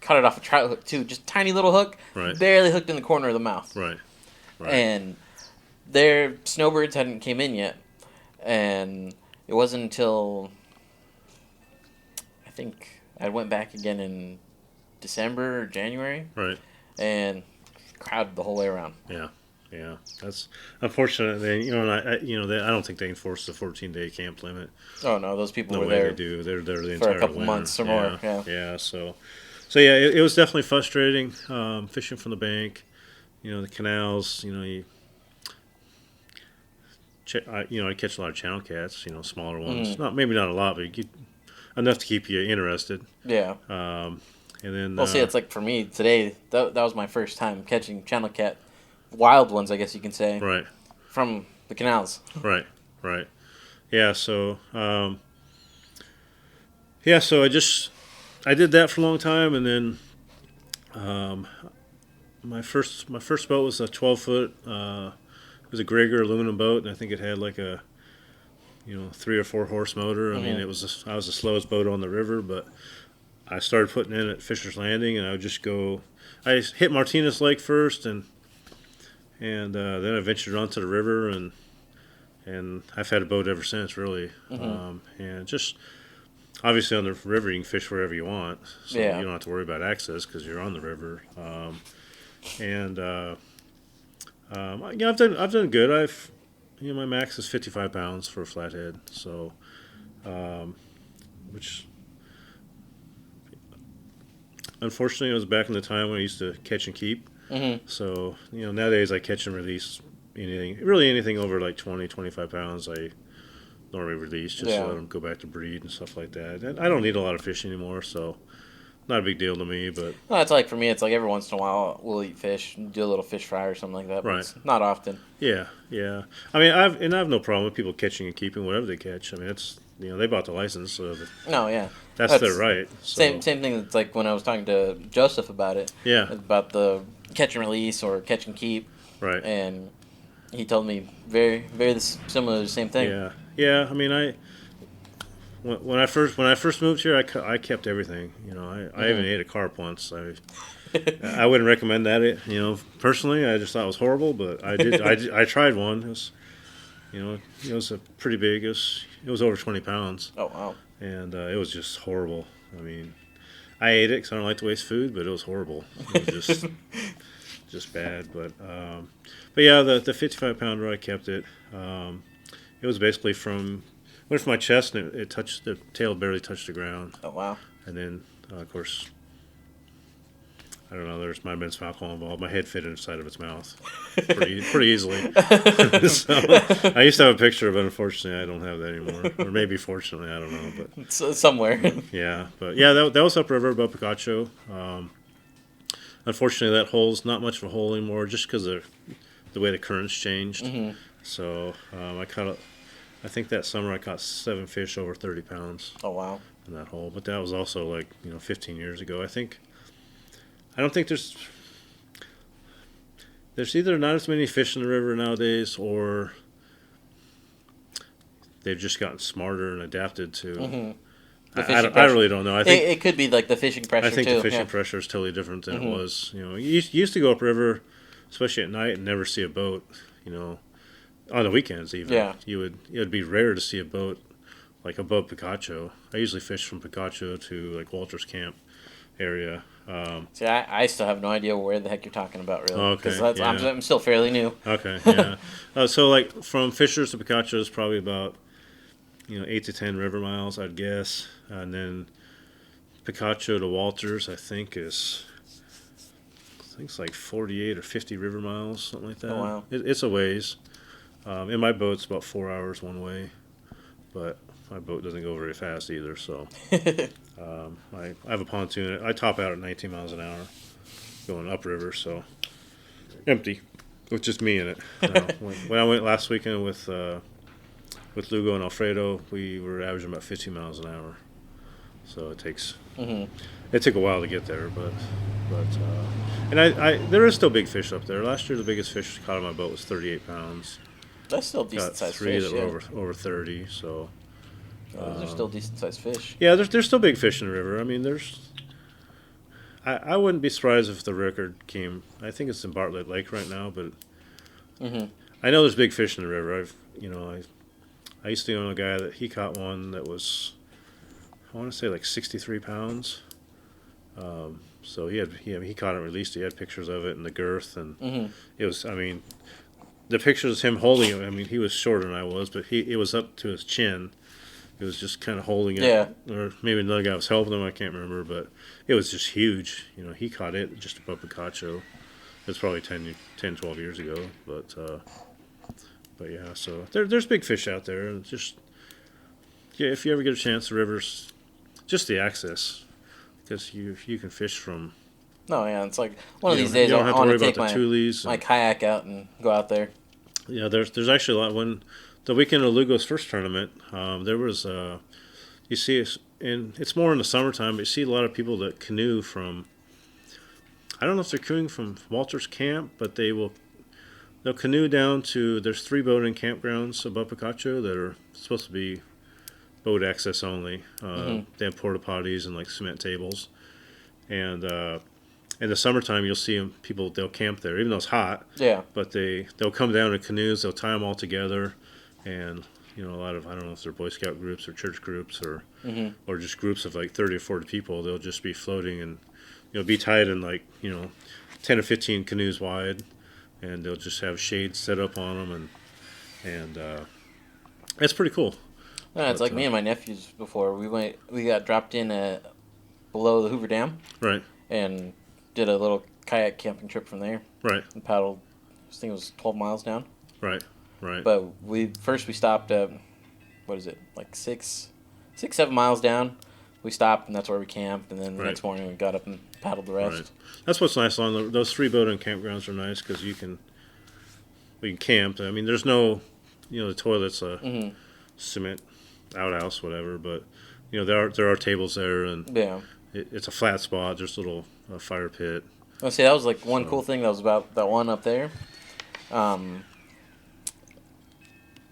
cut it off a trout hook too, just tiny little hook, Right. barely hooked in the corner of the mouth. Right. Right. And their snowbirds hadn't came in yet, and it wasn't until I think I went back again in December or January, Right. and crowded the whole way around. Yeah. Yeah, that's unfortunate. I don't think they enforce the 14-day camp limit. Oh no, those people The were way there they do, they're there the for entire a couple winter. months or more. Yeah. Yeah. So yeah, it was definitely frustrating fishing from the bank. The canals. I catch a lot of channel cats. Smaller ones. Maybe not a lot, but enough to keep you interested. Yeah. And then Well, see, it's like for me today. That was my first time catching channel cat, wild ones, I guess you can say. right. From the canals. Right, right. Yeah, so I did that for a long time, and then my first boat was a 12-foot. It was a Grieger aluminum boat, and I think it had like a 3 or 4 horse motor. I mean, I was the slowest boat on the river, but I started putting in at Fisher's Landing, and I would just go. I hit Martinez Lake first, and then I ventured onto the river, and I've had a boat ever since, really. And just obviously on the river, you can fish wherever you want, so you don't have to worry about access because you're on the river. I've done good. My max is 55 pounds for a flathead, so which unfortunately it was back in the time when I used to catch and keep. So, nowadays I catch and release anything over like 20, 25 pounds. I normally release just to let them go back to breed and stuff like that. And I don't need a lot of fish anymore, so not a big deal to me. But Well, it's like for me, it's like every once in a while we'll eat fish, do a little fish fry or something like that. But Right. It's not often. yeah. I mean, I have no problem with people catching and keeping whatever they catch. I mean, it's they bought the license, so No, yeah. that's their right. So. Same thing. It's like when I was talking to Joseph about it. Yeah. About the catch and release or catch and keep. Right. And he told me very, very similar, the same thing. Yeah. I mean, when I first moved here, I kept everything. I even ate a carp once. I wouldn't recommend that. Personally, I just thought it was horrible. But I did. I tried one. It was a pretty big. It was over 20 pounds. Oh wow. And it was just horrible. I mean, I ate it because I don't like to waste food, but it was horrible. It was just bad. But yeah, the 55-pounder, I kept it. It was basically went from my chest, and it touched the tail, barely touched the ground. Oh wow. And then of course, I don't know. There might have been some alcohol involved. My head fit inside of its mouth pretty easily. So I used to have a picture, but unfortunately, I don't have that anymore. Or maybe fortunately, I don't know. But It's somewhere. yeah, that was upriver above Picacho. Unfortunately, that hole's not much of a hole anymore, just because of the way the currents changed. So I think that summer I caught 7 fish over 30 pounds. Oh wow. In that hole, but that was also like 15 years ago. I don't think there's either not as many fish in the river nowadays, or they've just gotten smarter and adapted to. I really don't know. I think it could be like the fishing pressure. I think too. the fishing pressure is totally different than it was. You used to go upriver, especially at night, and never see a boat. On the weekends even. Yeah. It would be rare to see a boat like above Picacho. I usually fish from Picacho to like Walter's Camp area. See, I still have no idea where the heck you're talking about, really. Okay, Because yeah. I'm still fairly new. Okay, yeah. So like from Fishers to Picacho is probably about 8 to 10 river miles, I'd guess, and then Picacho to Walters, I think it's like 48 or 50 river miles, something like that. Oh, wow. It's a ways. In my boat, it's about 4 hours one way, but my boat doesn't go very fast either. So I have a pontoon. I top out at 19 miles an hour going upriver, so empty with just me in it. When I went last weekend with Lugo and Alfredo, we were averaging about 15 miles an hour. So it takes it took a while to get there, but and I there is still big fish up there. Last year, the biggest fish caught on my boat was 38 pounds. That's still decent Got sized three fish. that were over 30. So Those are still decent sized fish. yeah, there's still big fish in the river. I mean, I wouldn't be surprised if the record came. I think it's in Bartlett Lake right now, but I know there's big fish in the river. I used to know a guy that he caught one that was, I want to say like 63 pounds. So he caught it and released it. He had pictures of it and the girth, and it was, I mean, the pictures of him holding it. I mean, he was shorter than I was, but it was up to his chin. It was just kind of holding it, or maybe another guy was helping him. I can't remember, but it was just huge. He caught it just above Picacho. It's probably 10, 12 years ago, but yeah. So there's big fish out there, and just if you ever get a chance, the river's just the access, because you can fish from. No, yeah, it's like one of these days you don't I have to want worry to take about the tulies. my kayak out and go out there. Yeah, there's actually a lot. When the weekend of Lugo's first tournament, there was you see it's more in the summertime, but you see a lot of people that canoe from. I don't know if they're canoeing from Walter's camp, but they'll canoe down to. There's 3 boating campgrounds above Picacho that are supposed to be boat access only. They have porta potties and like cement tables, and in the summertime you'll see they'll camp there, even though it's hot. Yeah. But they'll come down in canoes. They'll tie them all together, and a lot of, I don't know if they're Boy Scout groups or church groups or just groups of like 30 or 40 people. They'll just be floating and be tied in like 10 or 15 canoes wide, and they'll just have shades set up on them, and it's pretty cool. Yeah, it's like me and my nephews before. We got dropped in below the Hoover Dam. Right. And did a little kayak camping trip from there. Right. And paddled, I think it was 12 miles down. Right. Right. But we stopped at, what is it, like 7 miles down. We stopped, and that's where we camped. And then the next morning we got up and paddled the rest. Right. That's what's nice on those 3 boating campgrounds are nice because we can camp. I mean, there's no, the toilet's a cement outhouse, whatever. But there are tables there, and it's a flat spot. There's a little fire pit. I see. That was like one cool thing that was about that one up there.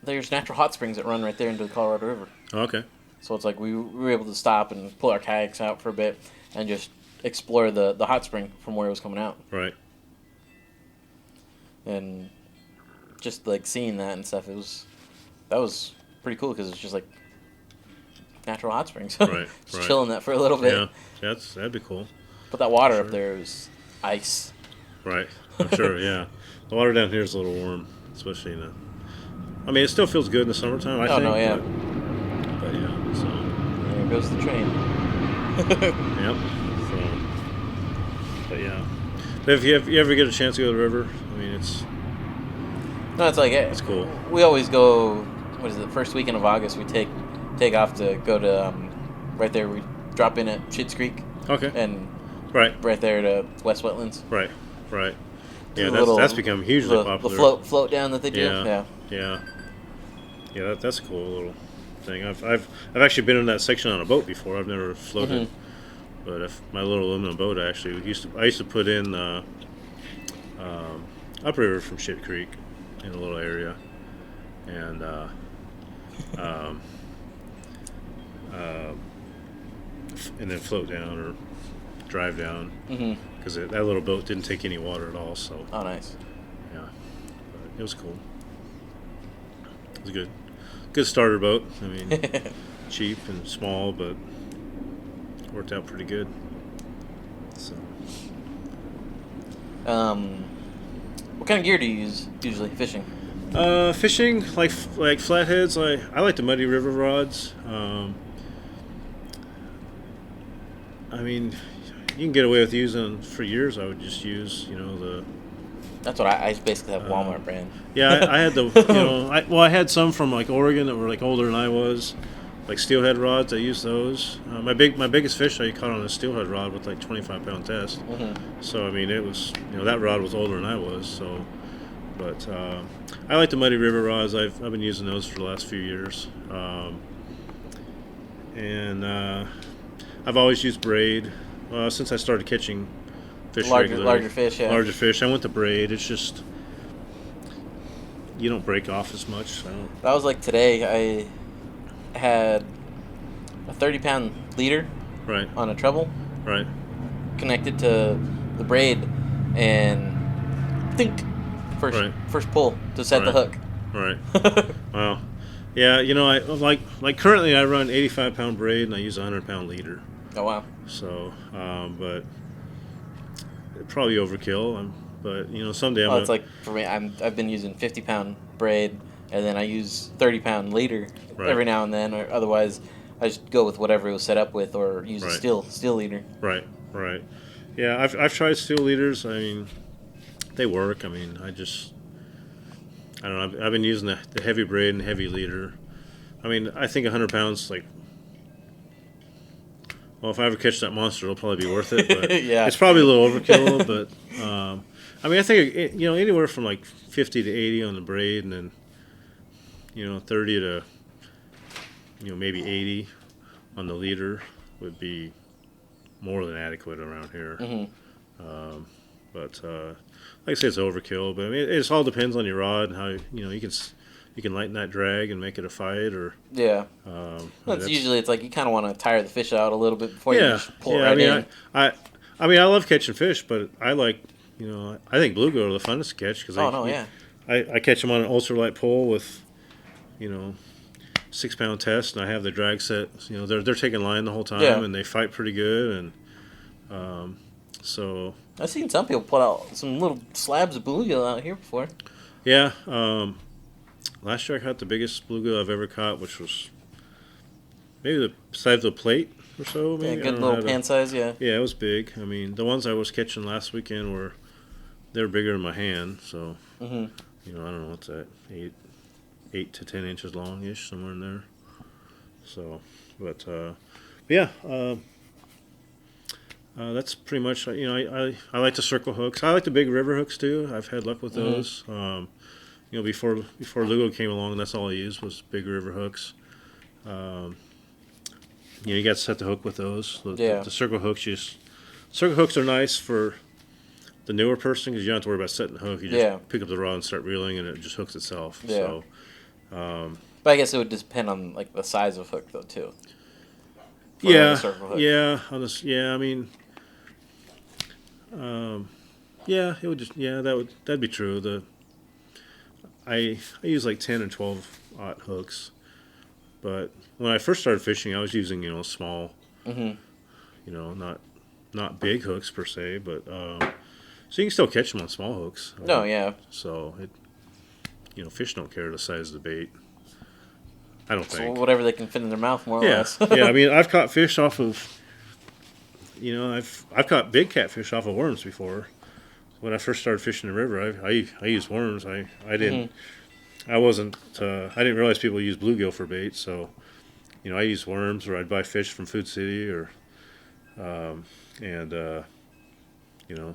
There's natural hot springs that run right there into the Colorado River. Oh, okay. So it's like we were able to stop and pull our kayaks out for a bit and just explore the hot spring from where it was coming out. Right. And just like seeing that and stuff, that was pretty cool because it's just like natural hot springs. Right. Just chilling that for a little bit. Yeah, that'd be cool. But that water up there is ice. Right. I'm sure. Yeah. The water down here is a little warm, especially in the. I mean, it still feels good in the summertime. I think. No, yeah. But yeah. So. There goes the train. Yep. So. But yeah. But if you ever get a chance to go to the river, I mean, it's. No, it's like it's cool. We always go. What is it? First weekend of August, we take off to go to right there. We drop in at Schitt's Creek. Okay. And right there to West Wetlands. Right. Yeah, that's that's become hugely popular. The float down that they do. Yeah. That's a cool little thing. I've actually been in that section on a boat before. I've never floated, but if my little aluminum boat I used to put in upriver from Schitt Creek in a little area, and then float down or drive down because that little boat didn't take any water at all. So nice. Yeah, but it was cool. It was a good starter boat. I mean, cheap and small, but worked out pretty good. So, what kind of gear do you use usually fishing? Fishing like flatheads. I like the Muddy River rods. I mean, you can get away with using for years. I would just use, the. That's what I basically have Walmart brand. Yeah, I had the, I had some from like Oregon that were like older than I was, like steelhead rods. I used those. My biggest fish I caught on a steelhead rod with like 25-pound test. So I mean, it was, that rod was older than I was. So, but I like the Muddy River rods. I've been using those for the last few years, and I've always used braid since I started catching fish regularly. Larger fish, yeah. Larger fish. I went to braid. It's just you don't break off as much. That was like today. I had a 30-pound leader Right. on a treble Right. connected to the braid, and think first pull to set the hook. Right. Wow. Yeah, I like currently I run 85-pound braid and I use a 100-pound leader. Oh wow. So, but it'd probably overkill. But someday I'm. Well, it's like for me, I've been using 50-pound braid, and then I use 30-pound leader every now and then, or otherwise I just go with whatever it was set up with, or use a steel leader. Right. Yeah, I've tried steel leaders. I mean, they work. I mean, I don't know. I've been using the heavy braid and heavy leader. I mean, I think 100 pounds, like, well, if I ever catch that monster, it'll probably be worth it. But yeah. It's probably a little overkill. But I mean, I think anywhere from like 50 to 80 on the braid, and then 30 to maybe 80 on the leader would be more than adequate around here. But like I say, it's overkill. But I mean, it just all depends on your rod and how you can lighten that drag and make it a fight, or yeah. Well, usually it's like you kind of want to tire the fish out a little bit before you just pull it right in. I mean, I love catching fish, but I like I think bluegill are the funnest to catch because I catch them on an ultralight pole with 6-pound test, and I have the drag set. They're taking line the whole time, and they fight pretty good, and so. I've seen some people put out some little slabs of bluegill out here before. Yeah. Last year I caught the biggest bluegill I've ever caught, which was maybe the size of the plate or so. Maybe. Yeah, good little pan size, yeah. Yeah, it was big. I mean, the ones I was catching last weekend they're bigger than my hand, so I don't know what's that, 8 to 10 inches long-ish, somewhere in there. So, but yeah. That's pretty much, I like the circle hooks. I like the big river hooks too. I've had luck with those. Before Lugo came along, that's all I used was big river hooks. You got to set the hook with those. The circle hooks, circle hooks are nice for the newer person because you don't have to worry about setting the hook. You just pick up the rod and start reeling, and it just hooks itself. Yeah. So, but I guess it would depend on like the size of hook though too. Yeah. I mean. It would just that'd be true. I use like 10 and 12-aught hooks, but when I first started fishing, I was using small, not big hooks per se, but so you can still catch them on small hooks. So fish don't care the size of the bait. I don't think. So whatever they can fit in their mouth, more or less. Yeah. I mean, I've caught fish off of. I've caught big catfish off of worms before. When I first started fishing the river, I used worms. I didn't realize people use bluegill for bait. So, I used worms, or I'd buy fish from Food City, or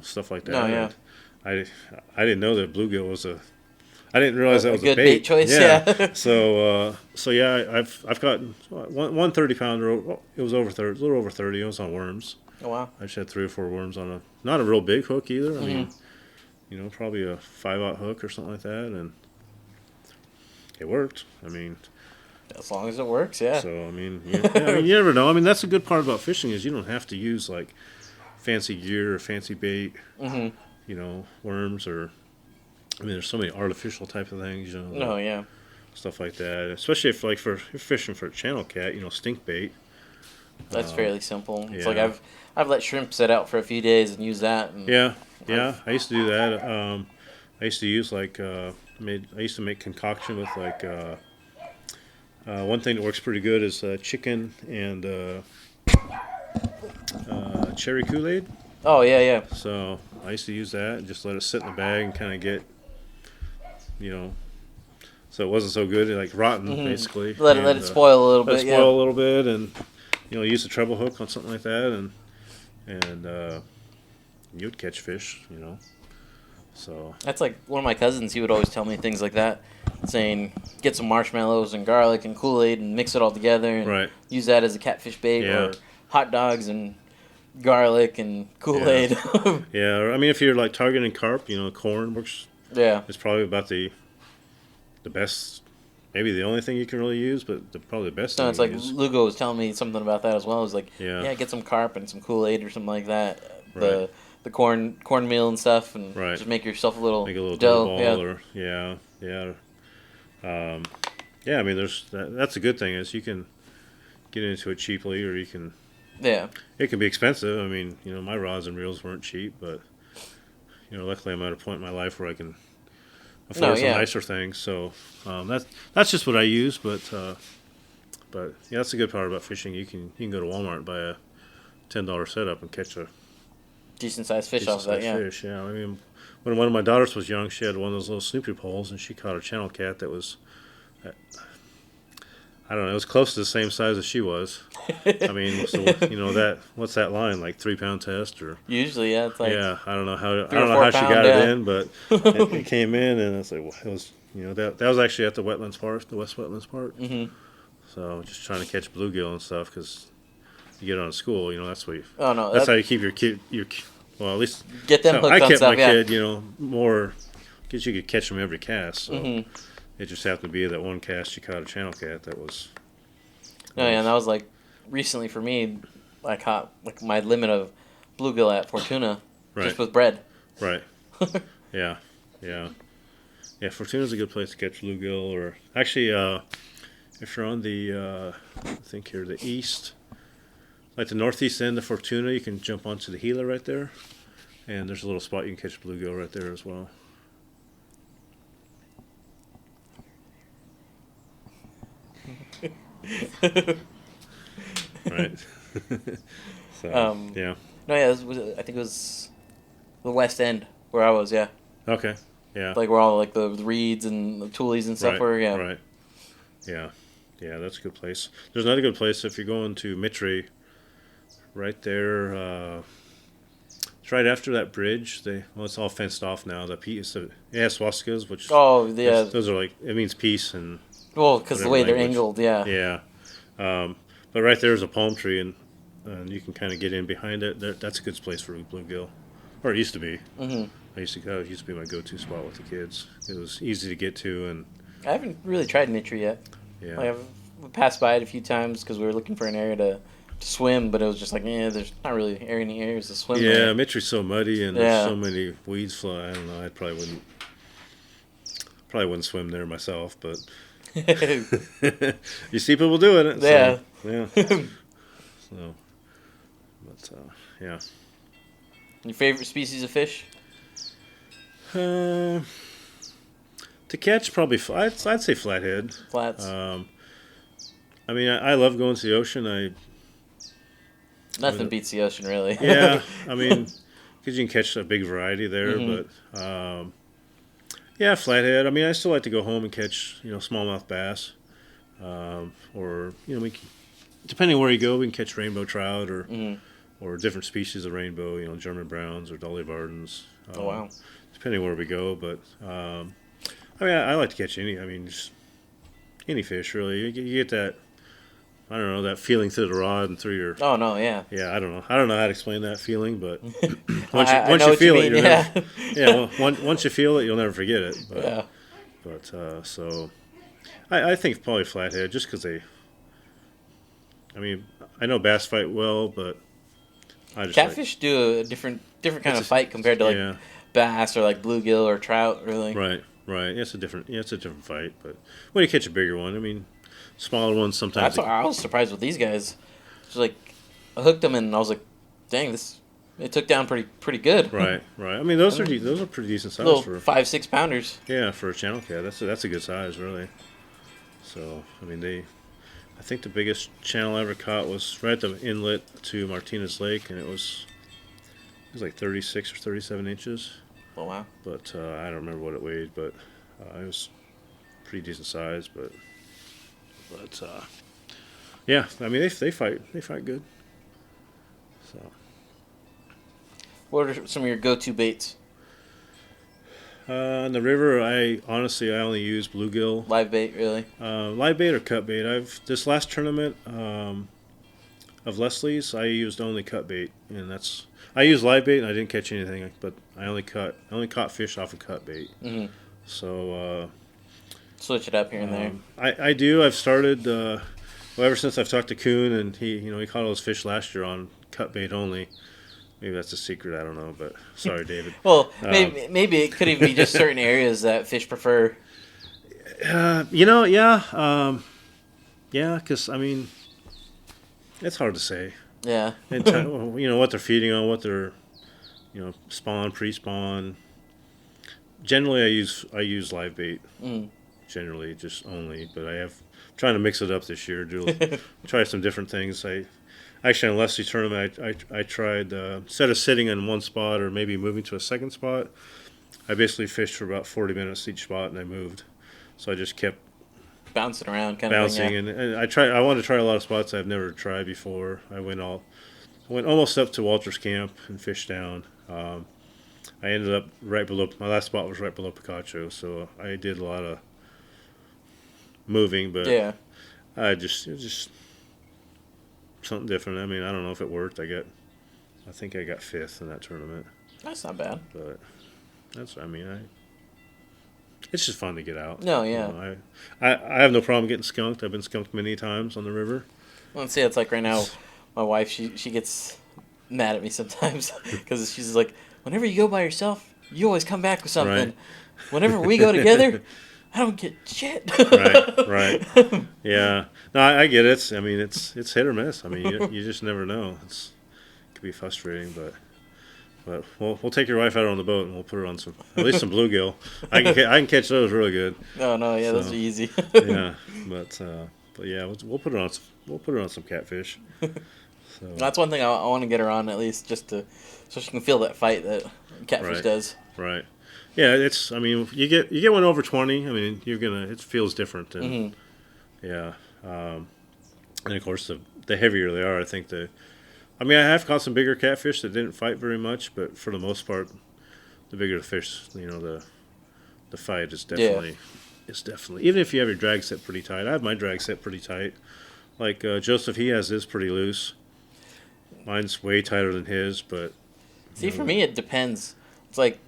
stuff like that. No, yeah. I didn't know that bluegill was I didn't realize that was a good bait choice. Yeah. So I've caught one 30-pounder. It was over 30, a little over 30. It was on worms. Oh wow! I just had 3 or 4 worms on not a real big hook either. I mean, probably a 5-aught hook or something like that, and it worked. I mean, as long as it works, yeah. So I mean, you never know. I mean, that's a good part about fishing is you don't have to use like fancy gear or fancy bait. Worms or. I mean, there's so many artificial type of things, stuff like that. Especially if you're fishing for a channel cat, stink bait. That's fairly simple. It's like I've let shrimp sit out for a few days and use that. And I used to do that. I used to use I used to make concoction with one thing that works pretty good is chicken and cherry Kool-Aid. Oh yeah, yeah. So I used to use that and just let it sit in the bag and kind of get, you know, so it wasn't so good, like rotten basically. Let it spoil a little let bit. it spoil a little bit, and use a treble hook on something like that, and you would catch fish. So That's like one of my cousins. He would always tell me things like that, saying get some marshmallows and garlic and Kool-Aid and mix it all together and Right. use that as a catfish bait, Yeah. or hot dogs and garlic and Kool-Aid. Yeah, or, I mean, if you're like targeting carp, corn works. Yeah. It's probably about the best, maybe the only thing you can really use, but probably the best No, thing it's you like can use. Lugo was telling me something about that as well. It was like, Yeah. get some carp and some Kool-Aid or something like that. Right. The cornmeal and stuff, and Right. just make yourself a little Make a little dough. dough ball, or yeah. I mean, that's a good thing is you can get into it cheaply, or you can. Yeah. It can be expensive. I mean, my rods and reels weren't cheap, but luckily I'm at a point in my life where I can afford some nicer things. So that's just what I use. But yeah, that's the good part about fishing. You can go to Walmart and buy a $10 setup and catch a Decent sized fish off of that. Yeah. fish. Yeah, I mean, when one of my daughters was young, she had one of those little Snoopy poles, and she caught a channel cat that was, I don't know, it was close to the same size as she was. I mean, so what's that line, like 3-pound test, or Usually, yeah, it's like I don't know how 3 or 4 she pound, got it in, but it came in, and it's like, well, it was that was actually at the wetlands park, the West Wetlands Park. Mhm. So just trying to catch bluegill and stuff, because you get out of school, that's what Oh no, that's how you keep your kid. Well, at least get them hooked I on kept stuff. my Yeah. kid, more because you could catch them every cast. So Mhm. it just happened to be that one cast she caught a channel cat that was. Oh yeah, and that was like recently for me. I caught like my limit of bluegill at Fortuna, Right. just with bread. Right. Yeah. Fortuna's a good place to catch bluegill, or actually, if you're on the, I think here the east, like the northeast end of Fortuna, you can jump onto the Gila right there, and there's a little spot you can catch bluegill right there as well. Right. So yeah. No, yeah, I think it was the West End where I was. Yeah, Okay. Yeah. like where all like the reeds and the tulies and stuff Right. were. Yeah. Right. Yeah. Yeah, that's a good place. There's another good place if you're going to Mitre. Right there, it's right after that bridge. It's all fenced off now. The peace, swastikas, which Oh yeah. those are like, it means peace, and Well, because the whatever way they're language. angled. Yeah. yeah. But right there is a palm tree, and you can kind of get in behind it. That's a good place for bluegill, or it used to be. Mhm. It used to be my go-to spot with the kids. It was easy to get to, and I haven't really tried Mitri yet. yeah. Like, I've passed by it a few times because we were looking for an area to swim, but it was just like, there's not really any areas to swim. Yeah, there. Mitre's so muddy, and Yeah. there's so many weeds fly. I don't know. I probably wouldn't swim there myself, but you see people doing it. Yeah. So, yeah. So, but yeah. Your favorite species of fish? To catch, probably I'd say flathead. Flats. I mean, I love going to the ocean. Nothing beats the ocean, really. Yeah, I mean, because you can catch a big variety there. Mhm. But yeah, flathead. I mean, I still like to go home and catch smallmouth bass, or depending where you go, we can catch rainbow trout or Mhm. or different species of rainbow. German browns or Dolly Vardens. Oh wow. Depending where we go, but I mean, I like to catch just any fish really. You get that. I don't know, that feeling through the rod and through your. Oh no, yeah. Yeah, I don't know how to explain that feeling, but I once know you what feel you it, mean, you'll yeah. never, once you feel it, you'll never forget it. But, Yeah. But so, I think probably flathead, just because they. I mean, I know bass fight well, but I just Catfish do a different kind of fight compared to like yeah. bass or like bluegill or trout, really. Right. It's a different fight. But when you catch a bigger one, I mean, smaller ones sometimes. That's why I was surprised with these guys. It's like I hooked them and I was like, dang, it took down pretty good. Right. I mean, those are pretty decent size Little for 5-6 pounders. for a channel cat. That's a good size, really. So I mean, I think the biggest channel I ever caught was right at the inlet to Martinez Lake, and it was like 36 or 37 inches. Oh wow. But I don't remember what it weighed, but it was pretty decent size. But yeah, I mean they fight good. So What are some of your go-to baits? on the river, I only use bluegill, Live bait, really? live bait or cut bait. This last tournament of Leslie's, I used only cut bait, and I used live bait and I didn't catch anything, but I only caught fish off of cut bait. Mm-hmm. So Switch it up here and there. I do. I've started. Well, ever since I've talked to Kuhn, and he caught all those fish last year on cut bait only. Maybe that's a secret. I don't know, but sorry, David. Well, maybe it could even be just certain areas that fish prefer. Yeah, because I mean, it's hard to say. Yeah. And what they're feeding on, what they're, spawn, pre-spawn. Generally, I use live bait. Mm. Generally, just only, but I'm trying to mix it up this year. Try some different things. Actually, on Leslie's tournament, I tried, instead of sitting in one spot or maybe moving to a second spot, I basically fished for about 40 minutes each spot, and I moved. So I just kept bouncing around, bouncing, of thing, and I wanted to try a lot of spots I've never tried before. I went almost up to Walter's Camp and fished down. I ended up right below, my last spot was right below Picacho, so I did a lot of moving, but yeah. it was just something different. I mean, I don't know if it worked. I think I got 5th in that tournament. That's not bad. But it's just fun to get out. No, yeah. I have no problem getting skunked. I've been skunked many times on the river. Well, see, it's like right now, my wife, she gets mad at me sometimes because she's like, whenever you go by yourself, you always come back with something. Right. Whenever we go together, I don't get shit. Right. Yeah. No, I get it. I mean, it's hit or miss. I mean, you just never know. It could be frustrating, but we'll take your wife out on the boat and we'll put her on at least some bluegill. I can catch those really good. No, yeah, those are easy. Yeah, but yeah, we'll put her on some catfish. So that's one thing I want to get her on, at least so she can feel that fight that catfish does. Right. Yeah, I mean, you get one over 20. I mean, it feels different. And, yeah. And of course, the heavier they are, I think I have caught some bigger catfish that didn't fight very much, but for the most part, the bigger the fish, the fight is definitely, even if you have your drag set pretty tight. I have my drag set pretty tight. Like Joseph, he has his pretty loose. Mine's way tighter than his, but see, for me, it depends. It's like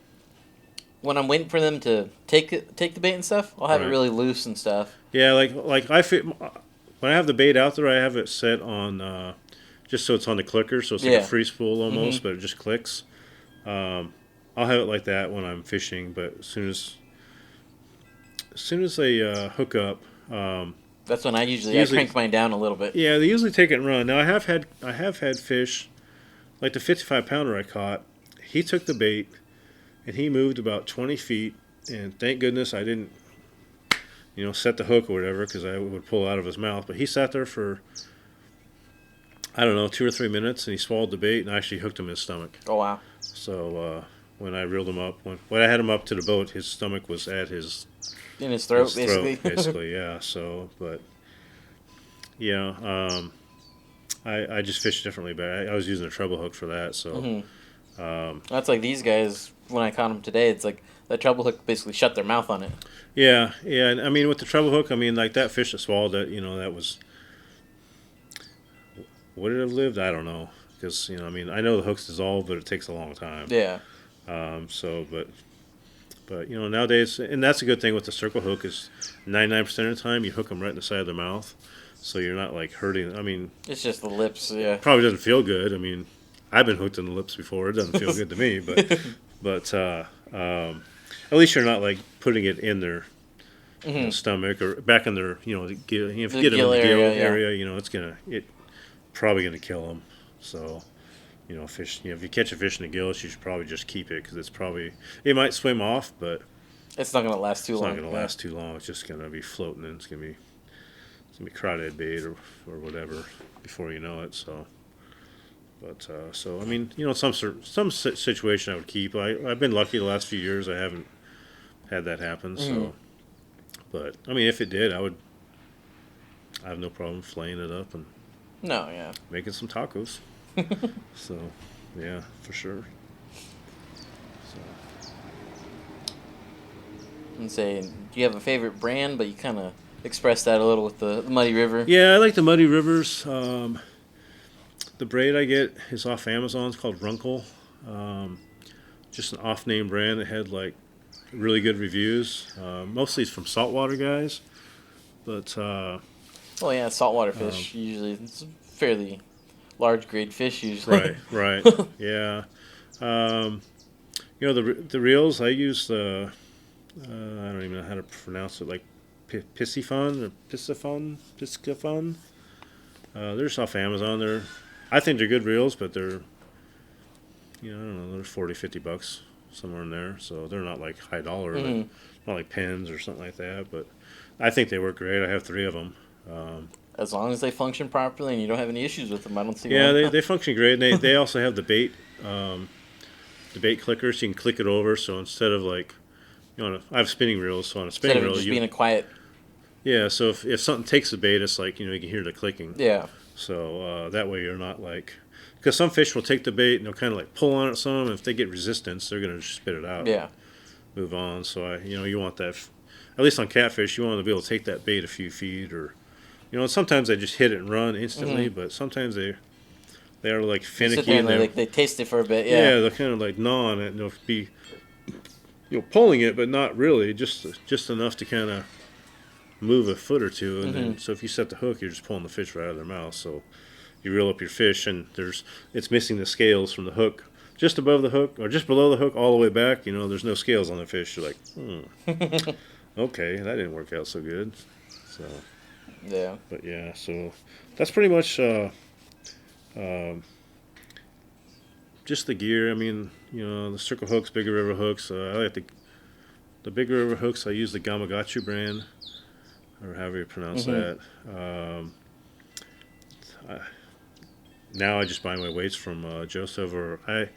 when I'm waiting for them to take the bait and stuff, I'll have it really loose and stuff. Yeah, like when I have the bait out there, I have it set on just so it's on the clicker, so it's like a free spool almost, but it just clicks. I'll have it like that when I'm fishing, but as soon as they hook up, that's when I usually crank mine down a little bit. Yeah, they usually take it and run. Now I have had fish, like the 55-pounder I caught. He took the bait, and he moved about 20 feet, and thank goodness I didn't, set the hook or whatever, because I would pull out of his mouth. But he sat there for, I don't know, 2 or 3 minutes, and he swallowed the bait, and I actually hooked him in his stomach. Oh, wow. So when I reeled him up, when I had him up to the boat, his stomach was at his... In his throat, basically, yeah. So, but, I just fished differently, but I was using a treble hook for that, so... That's like these guys, when I caught them today, it's like that treble hook basically shut their mouth on it. Yeah, and I mean, with the treble hook, I mean, like that fish that swallowed it, that was... Would it have lived? I don't know. Because, I mean, I know the hook's dissolve, but it takes a long time. Yeah. But nowadays, and that's a good thing with the circle hook is 99% of the time you hook them right in the side of their mouth, so you're not like hurting. I mean, it's just the lips. Yeah. Probably doesn't feel good. I mean, I've been hooked in the lips before. It doesn't feel good to me, but at least you're not like putting it in their stomach or back in their if you get them in the gill area, it's probably gonna kill them. So. Fish. If you catch a fish in the gills, you should probably just keep it because it might swim off, but it's not going to last too long. It's not going to last too long. It's just going to be floating, and gonna be crawdad bait or whatever before you know it. So, but so I mean, some situation I would keep. I've been lucky the last few years. I haven't had that happen. So, but I mean, if it did, I have no problem flaying it up and No, yeah. making some tacos. So, yeah, for sure. So. And say, do you have a favorite brand? But you kind of expressed that a little with the Muddy River. Yeah, I like the Muddy Rivers. The braid I get is off Amazon. It's called Runkle. Just an off-name brand that had like really good reviews. Mostly it's from saltwater guys, but Well, yeah, saltwater fish usually it's fairly large grade fish usually. right, yeah. The reels I use the I don't even know how to pronounce it, like Piscifun or Piscifun. They're just off Amazon. I think they're good reels, but they're I don't know, they're $40-$50 somewhere in there. So they're not like high dollar, but not like pens or something like that. But I think they work great. I have 3 of them. As long as they function properly and you don't have any issues with them, I don't see. Yeah, why. they function great. And they also have the bait clicker, so you can click it over. So instead of like, I have spinning reels, so on a spinning Instead of reel, just being a quiet. yeah. So if something takes the bait, it's like you can hear the clicking. Yeah. So that way you're not like, because some fish will take the bait and they'll kind of like pull on it some. And if they get resistance, they're gonna just spit it out. Yeah. Move on. So you want that, at least on catfish, you want to be able to take that bait a few feet, or sometimes they just hit it and run instantly, but sometimes they are like finicky. Sit there and and they taste it for a bit. yeah, Yeah. they'll kind of like gnaw on it, and they'll be pulling it, but not really, just enough to kind of move a foot or two, and then so if you set the hook, you're just pulling the fish right out of their mouth. So you reel up your fish, and it's missing the scales from the hook, just above the hook or just below the hook, all the way back. There's no scales on the fish. You're like, okay, that didn't work out so good. So Yeah. but yeah, so that's pretty much just the gear. I mean, the circle hooks, bigger river hooks. I like the bigger river hooks. I use the Gamagachu brand, or however you pronounce that. Now I just buy my weights from Joseph, or I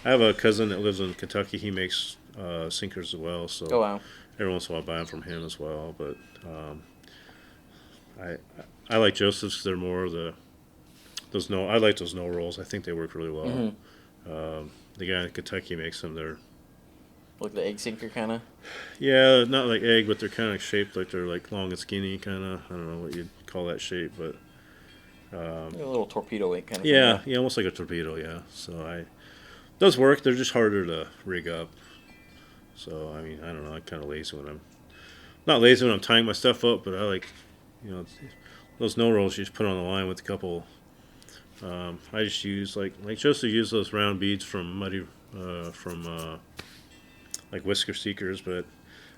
have a cousin that lives in Kentucky. He makes sinkers as well, so Oh wow. every once in a while I buy them from him as well. But I like Joseph's because they're more I like those no rolls. I think they work really well. The guy in Kentucky makes them. They're Like the egg sinker kind of. yeah, not like egg, but they're kind of shaped like they're like long and skinny, kind of. I don't know what you'd call that shape, but A little torpedo weight kind of. yeah, thing. yeah, almost like a torpedo. Yeah, so those work. They're just harder to rig up. So I mean, I don't know. I'm kind of lazy when I'm not lazy when I'm tying my stuff up, but I like those no rolls you just put on the line with a couple. I just use like Joseph used those round beads from like Whisker Seekers, but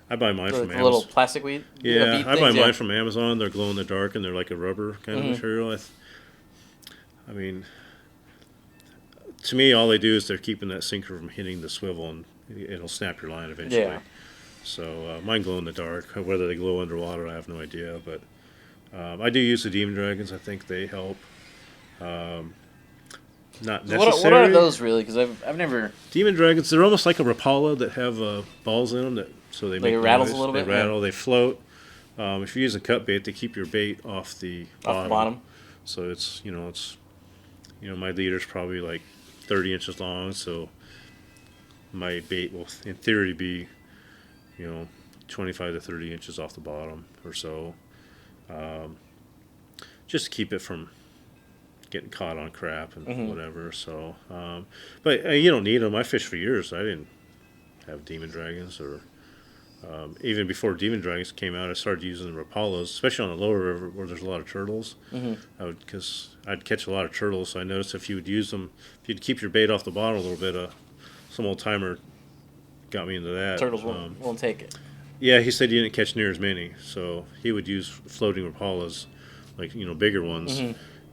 I buy mine from The Amazon. little plastic weed. Yeah, bead I buy things, mine yeah. from Amazon. They're glow in the dark and they're like a rubber kind of material. I mean, to me, all they do is they're keeping that sinker from hitting the swivel, and it'll snap your line eventually. Yeah. So mine glow in the dark. Whether they glow underwater, I have no idea. But I do use the Demon Dragons. I think they help. Not necessary. What are those really? Because I've never. Demon Dragons, they're almost like a Rapala that have balls in them, so they Like make it rattles noise. a little They bit, yeah. rattle, they float. If you're using cut bait, they keep your bait off the bottom. So it's my leader's probably like 30 inches long, so my bait will in theory be 25 to 30 inches off the bottom or so, just to keep it from getting caught on crap and whatever. So, but you don't need them. I fished for years. I didn't have Demon Dragons, or even before Demon Dragons came out, I started using the Rapalas, especially on the lower river where there's a lot of turtles. Because I'd catch a lot of turtles. So I noticed if you would use them, if you'd keep your bait off the bottom a little bit, some old timer got me into that. Turtles won't take it. Yeah, he said he didn't catch near as many, so he would use floating Rapalas, like bigger ones.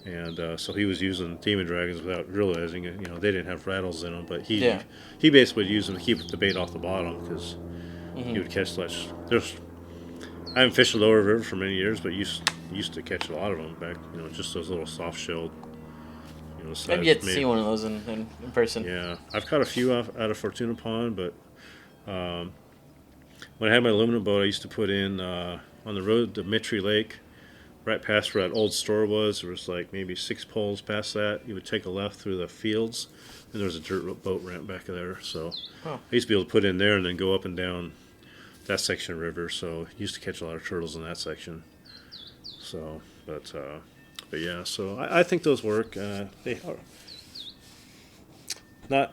And so he was using Demon Dragons without realizing it. They didn't have rattles in them, but he basically would use them to keep the bait off the bottom because he would catch less. I haven't fished the lower river for many years, but used to catch a lot of them back. Just those little soft shelled. I've Size yet to maybe. see one of those in person. Yeah, I've caught a few out of Fortuna Pond, but when I had my aluminum boat, I used to put in on the road to Mitri Lake, right past where that old store was. There was like maybe 6 poles past that. You would take a left through the fields, and there was a dirt boat ramp back there. So Huh. I used to be able to put in there and then go up and down that section of river. So I used to catch a lot of turtles in that section. So, but yeah. So I think those work. They are not.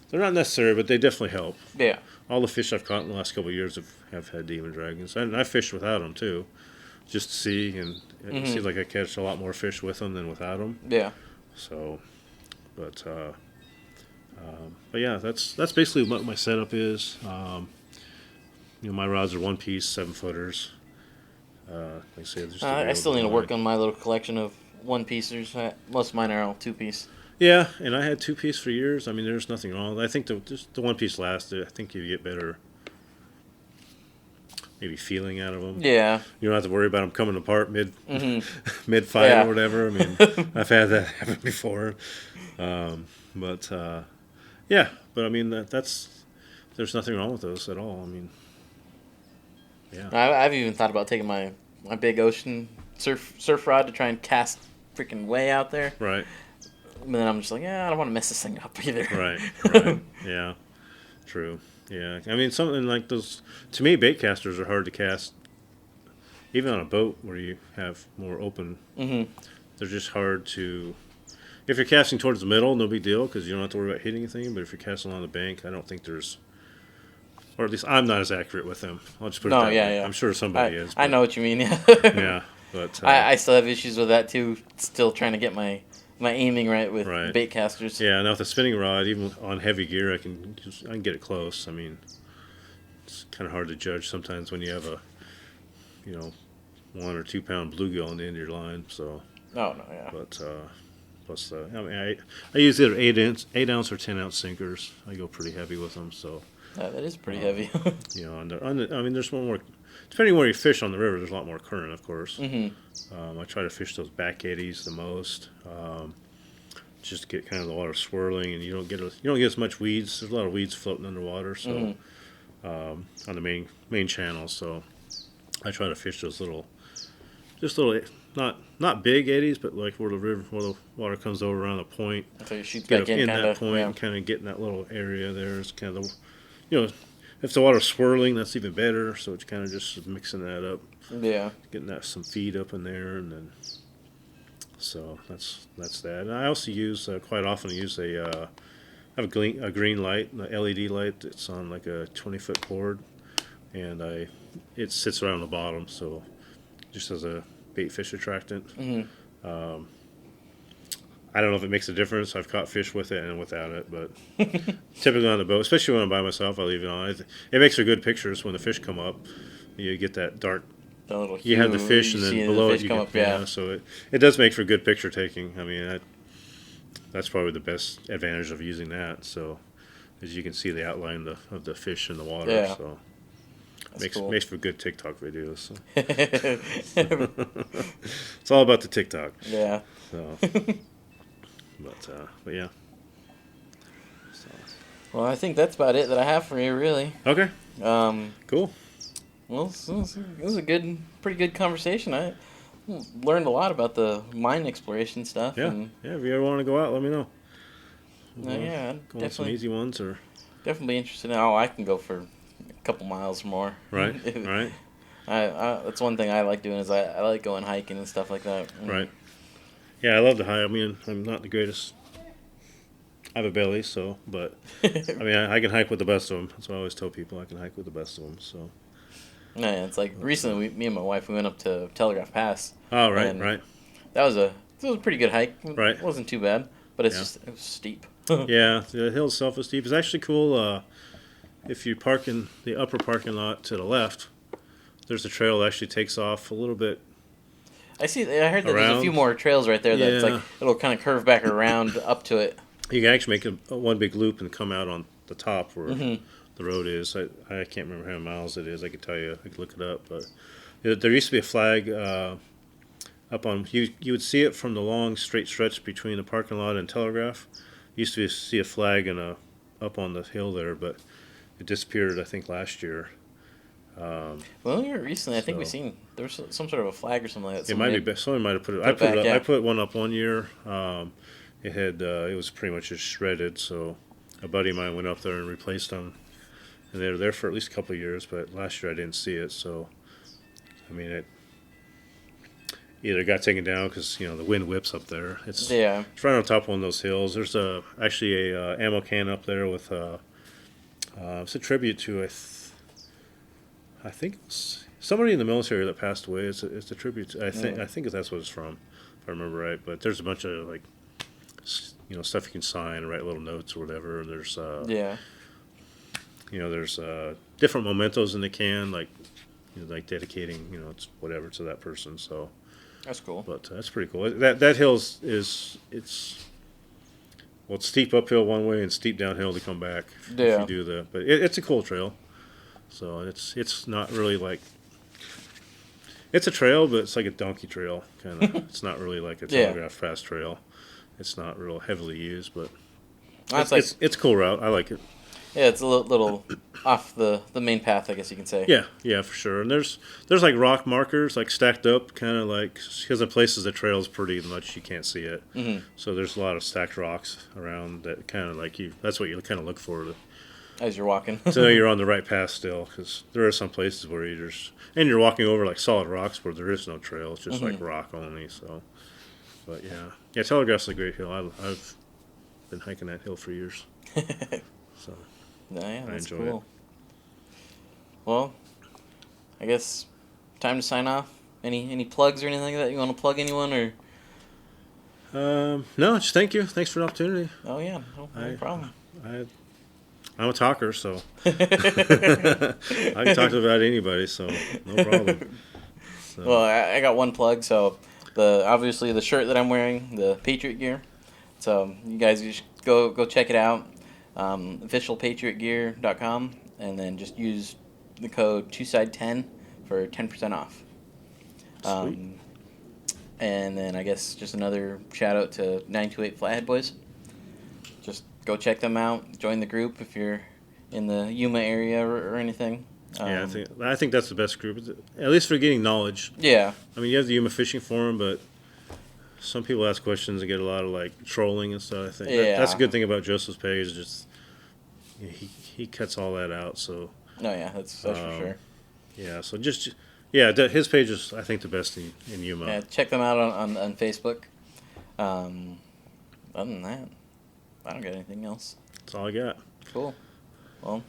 They're not necessary, but they definitely help. Yeah. All the fish I've caught in the last couple of years have had demon dragons, and I fished without them too, just to see, and it seems like I catch a lot more fish with them than without them. Yeah. So, but yeah, that's basically what my setup is. My rods are 1-piece 7-footers. Like I say, I still need to work on my little collection of 1-piecers. Most of mine are all 2-piece. Yeah, and I had 2-piece for years. I mean, there's nothing wrong. I think the 1-piece lasted. I think you get better, maybe feeling out of them. Yeah. You don't have to worry about them coming apart mid fight Yeah. or whatever. I mean, I've had that happen before. But yeah, but I mean that's there's nothing wrong with those at all. I mean, yeah. I've even thought about taking my big ocean surf rod to try and cast freaking way out there. Right. But then I'm just like, yeah, I don't want to mess this thing up either. Right. Yeah. True. Yeah. I mean, something like those. To me, bait casters are hard to cast, even on a boat where you have more open. Mm-hmm. They're just hard to. If you're casting towards the middle, no big deal because you don't have to worry about hitting anything. But if you're casting on the bank, I don't think there's. Or at least I'm not as accurate with them. I'll just put it that way. Yeah. I'm sure somebody is. I know what you mean. Yeah. Yeah. But I still have issues with that too. Still trying to get my aiming right with bait casters. Yeah, now with a spinning rod, even on heavy gear, I can get it close. I mean, it's kind of hard to judge sometimes when you have a 1 or 2 pound bluegill on the end of your line. So. Oh no, yeah. But plus, I mean, I use either 8 ounce or 10 ounce sinkers. I go pretty heavy with them. So. That is pretty heavy. I mean, there's one more. Depending where you fish on the river, there's a lot more current, of course. Mm-hmm. I try to fish those back eddies the most, just to get kind of the water swirling, and you don't get as much weeds. There's a lot of weeds floating underwater, so on the main channel. So I try to fish those little, not big eddies, but like where the water comes over around the point. So you shoot Get back up in that point and kind of get in that little area there. It's kind of if the water's swirling, that's even better. So it's kind of just mixing that up. Yeah. Getting some feed up in there, and then so that's that. And I also use quite often. I use I have a green light, an LED light that's on like a 20-foot cord, and it sits around the bottom, so just as a bait fish attractant. Mm-hmm. I don't know if it makes a difference. I've caught fish with it and without it, but typically on the boat, especially when I'm by myself, I leave it on. It makes for good pictures when the fish come up. You get that dark. You have the fish, and then below it you get So it does make for good picture taking. I mean, that's probably the best advantage of using that. So as you can see the outline of the fish in the water. Yeah. So cool. Makes for good TikTok videos. So. It's all about the TikTok. Yeah. So. But yeah. So. Well, I think that's about it that I have for you, really. Okay. Cool. Well, this was a pretty good conversation. I learned a lot about the mine exploration stuff. Yeah. And, If you ever want to go out, let me know. yeah, Go on some easy ones or. Definitely interested. I can go for a couple miles more. Right. Right. That's one thing I like doing is I like going hiking and stuff like that. Right. Yeah, I love to hike. I mean, I'm not the greatest. I have a belly, but I mean, I can hike with the best of them. That's what I always tell people. I can hike with the best of them. So. Yeah, it's like recently, me and my wife, we went up to Telegraph Pass. Oh, right, right. That was a pretty good hike. Right. It wasn't too bad, but it was steep. Yeah, the hill itself is steep. It's actually cool. If you park in the upper parking lot to the left, there's a trail that actually takes off a little bit. I heard that there's a few more trails right there that's like it'll kind of curve back around up to it. You can actually make one big loop and come out on the top where the road is. I can't remember how many miles it is. I could tell you. I could look it up, but There used to be a flag up on. You would see it from the long straight stretch between the parking lot and Telegraph. Used to see a flag up on the hill there, but it disappeared. I think last year. Well, here recently, I think we So- seen there was some sort of a flag or something like that. It might be. Someone might have put it. Put it back, yeah. I put one up one year. It was pretty much just shredded. So a buddy of mine went up there and replaced them, and they were there for at least a couple of years. But last year I didn't see it. So I mean, it either got taken down because the wind whips up there. It's Yeah. It's right on top of one of those hills. There's actually a ammo can up there with it's a tribute to I think it's somebody in the military that passed away. It's a tribute. I think that's what it's from, if I remember right. But there's a bunch of stuff you can sign and write little notes or whatever. There's Yeah. there's different mementos in the can, like dedicating it's whatever to that person. So, That's cool. but that's pretty cool. That hill it's steep uphill one way and steep downhill to come back. Yeah. If you do but it's a cool trail. So it's not really like it's a trail, but it's like a donkey trail kind of. It's not really like a Yeah. telegraph fast trail. It's not real heavily used, but That's it's a cool route. I like it. yeah, it's a little off the main path, I guess you can say. Yeah, for sure. And there's like rock markers like stacked up, kind of like because in places the trail's pretty much you can't see it. Mm-hmm. So there's a lot of stacked rocks around that kind of like that's what you kind of look for As you're walking. to know you're on the right path still, because there are some places where you're walking over like solid rocks where there is no trail. It's just like rock only. So, but yeah, Telegraph's a great hill. I've been hiking that hill for years. So No, yeah, I that's enjoy cool. Well, I guess time to sign off. Any plugs or anything like that you want to plug anyone or? no, just thank you. Thanks for the opportunity. Oh yeah, no problem. I'm a talker, so I can talk about anybody, so no problem. So, Well, I got one plug. So obviously the shirt that I'm wearing, the Patriot gear. So you guys just go check it out. Officialpatriotgear.com, and then just use the code 2side10 for 10% off. Sweet. And then I guess just another shout out to 928 Flathead Boys. Just go check them out. Join the group if you're in the Yuma area or anything. yeah, I think that's the best group, at least for getting knowledge. Yeah. I mean, you have the Yuma Fishing Forum, but some people ask questions and get a lot of like trolling and stuff. I think that's a good thing about Joseph's page. Is just he cuts all that out. So No, yeah, that's for sure. yeah, so his page is I think the best in Yuma. Yeah, check them out on Facebook. Other than that, I don't got anything else. That's all I got. Cool. Well,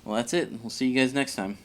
that's it. We'll see you guys next time.